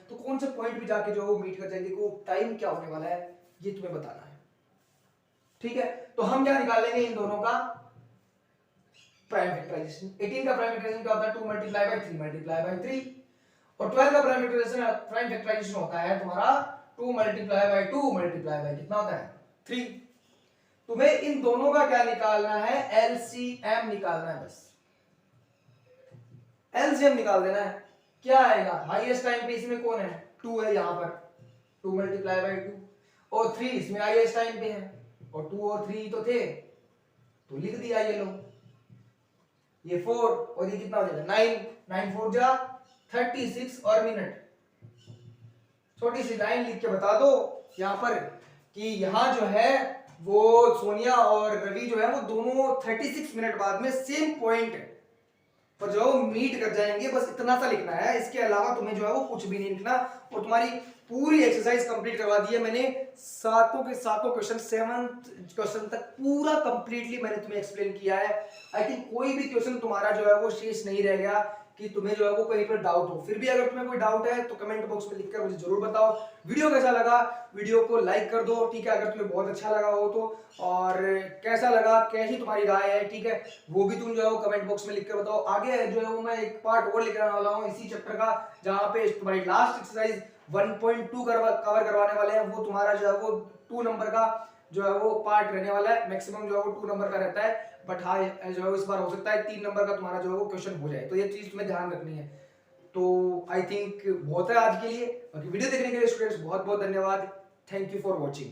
तो कौन से पॉइंट पे जाके जो है वो मीट कर जाएंगे, वो टाइम क्या होने वाला है ये तुम्हें बताना है, ठीक है। तो हम क्या निकाल लेंगे इन दोनों का प्राइम फैक्टराइजेशन। 18 का प्राइम फैक्टराइजेशन क्या होता है, 2 मल्टीप्लाई बाय 3 मल्टीप्लाई बाय 3, और 12 का प्राइम फैक्टराइजेशन होता है तुम्हारा 2 मल्टीप्लाई बाय 2 मल्टीप्लाई बाय कितना होता है 3। तुम्हें इन दोनों का क्या निकालना है, एलसीएम निकालना है, बस एलसीएम निकाल देना है। क्या आएगा, हाईएस्ट टाइम पे इसमें कौन है, 2 है यहां पर, 2 मल्टीप्लाई बाय 2, और 3 इसमें हाईएस्ट टाइम पे है, और 2 और 3 तो थे तो लिख दिया, ये लो ये 4 और ये कितना हो जाएगा 9, 9 4 जा 36 और मिनट। छोटी सी लाइन लिख के बता दो यहां पर कि यहां जो है वो सोनिया और रवि जो है वो दोनों 36 मिनट बाद में सेम पॉइंट पर जो मीट कर जाएंगे, बस इतना सा लिखना है। इसके अलावा तुम्हें जो है वो कुछ भी नहीं लिखना, और तुम्हारी पूरी एक्सरसाइज कंप्लीट करवा दी है मैंने। सातों के सातों क्वेश्चन 7th क्वेश्चन तक पूरा कंप्लीटली मैंने तुम्हें एक्सप्लेन किया है। आई थिंक कोई भी क्वेश्चन तुम्हारा जो है वो शेष नहीं रह गया कि तुम्हें जो है वो कहीं पर डाउट हो। फिर भी अगर तुम्हें कोई डाउट है तो कमेंट बॉक्स में लिखकर मुझे जरूर बताओ। वीडियो कैसा लगा, वीडियो को लाइक कर दो, ठीक है, अगर तुम्हें बहुत अच्छा लगा हो तो, और कैसा लगा, कैसी तुम्हारी राय है, ठीक है, वो भी तुम जो है वो कमेंट बॉक्स में लिखकर बताओ। आगे जो है वो मैं एक पार्ट और लेकर आने वाला हूँ इसी चैप्टर का, जहाँ पे तुम्हारी लास्ट एक्सरसाइज 1.2 कवर करवाने वाले हैं। वो तुम्हारा जो है वो 2 नंबर का जो है वो पार्ट रहने वाला है, मैक्सिमम जो है वो 2 नंबर का रहता है, बट हाँ जो है इस बार हो सकता है 3 नंबर का तुम्हारा जो है वो क्वेश्चन हो जाए, तो ये चीज तुम्हें ध्यान रखनी है। तो आई थिंक बहुत है आज के लिए। बाकी वीडियो देखने के लिए स्टूडेंट्स बहुत बहुत धन्यवाद। Thank you for watching.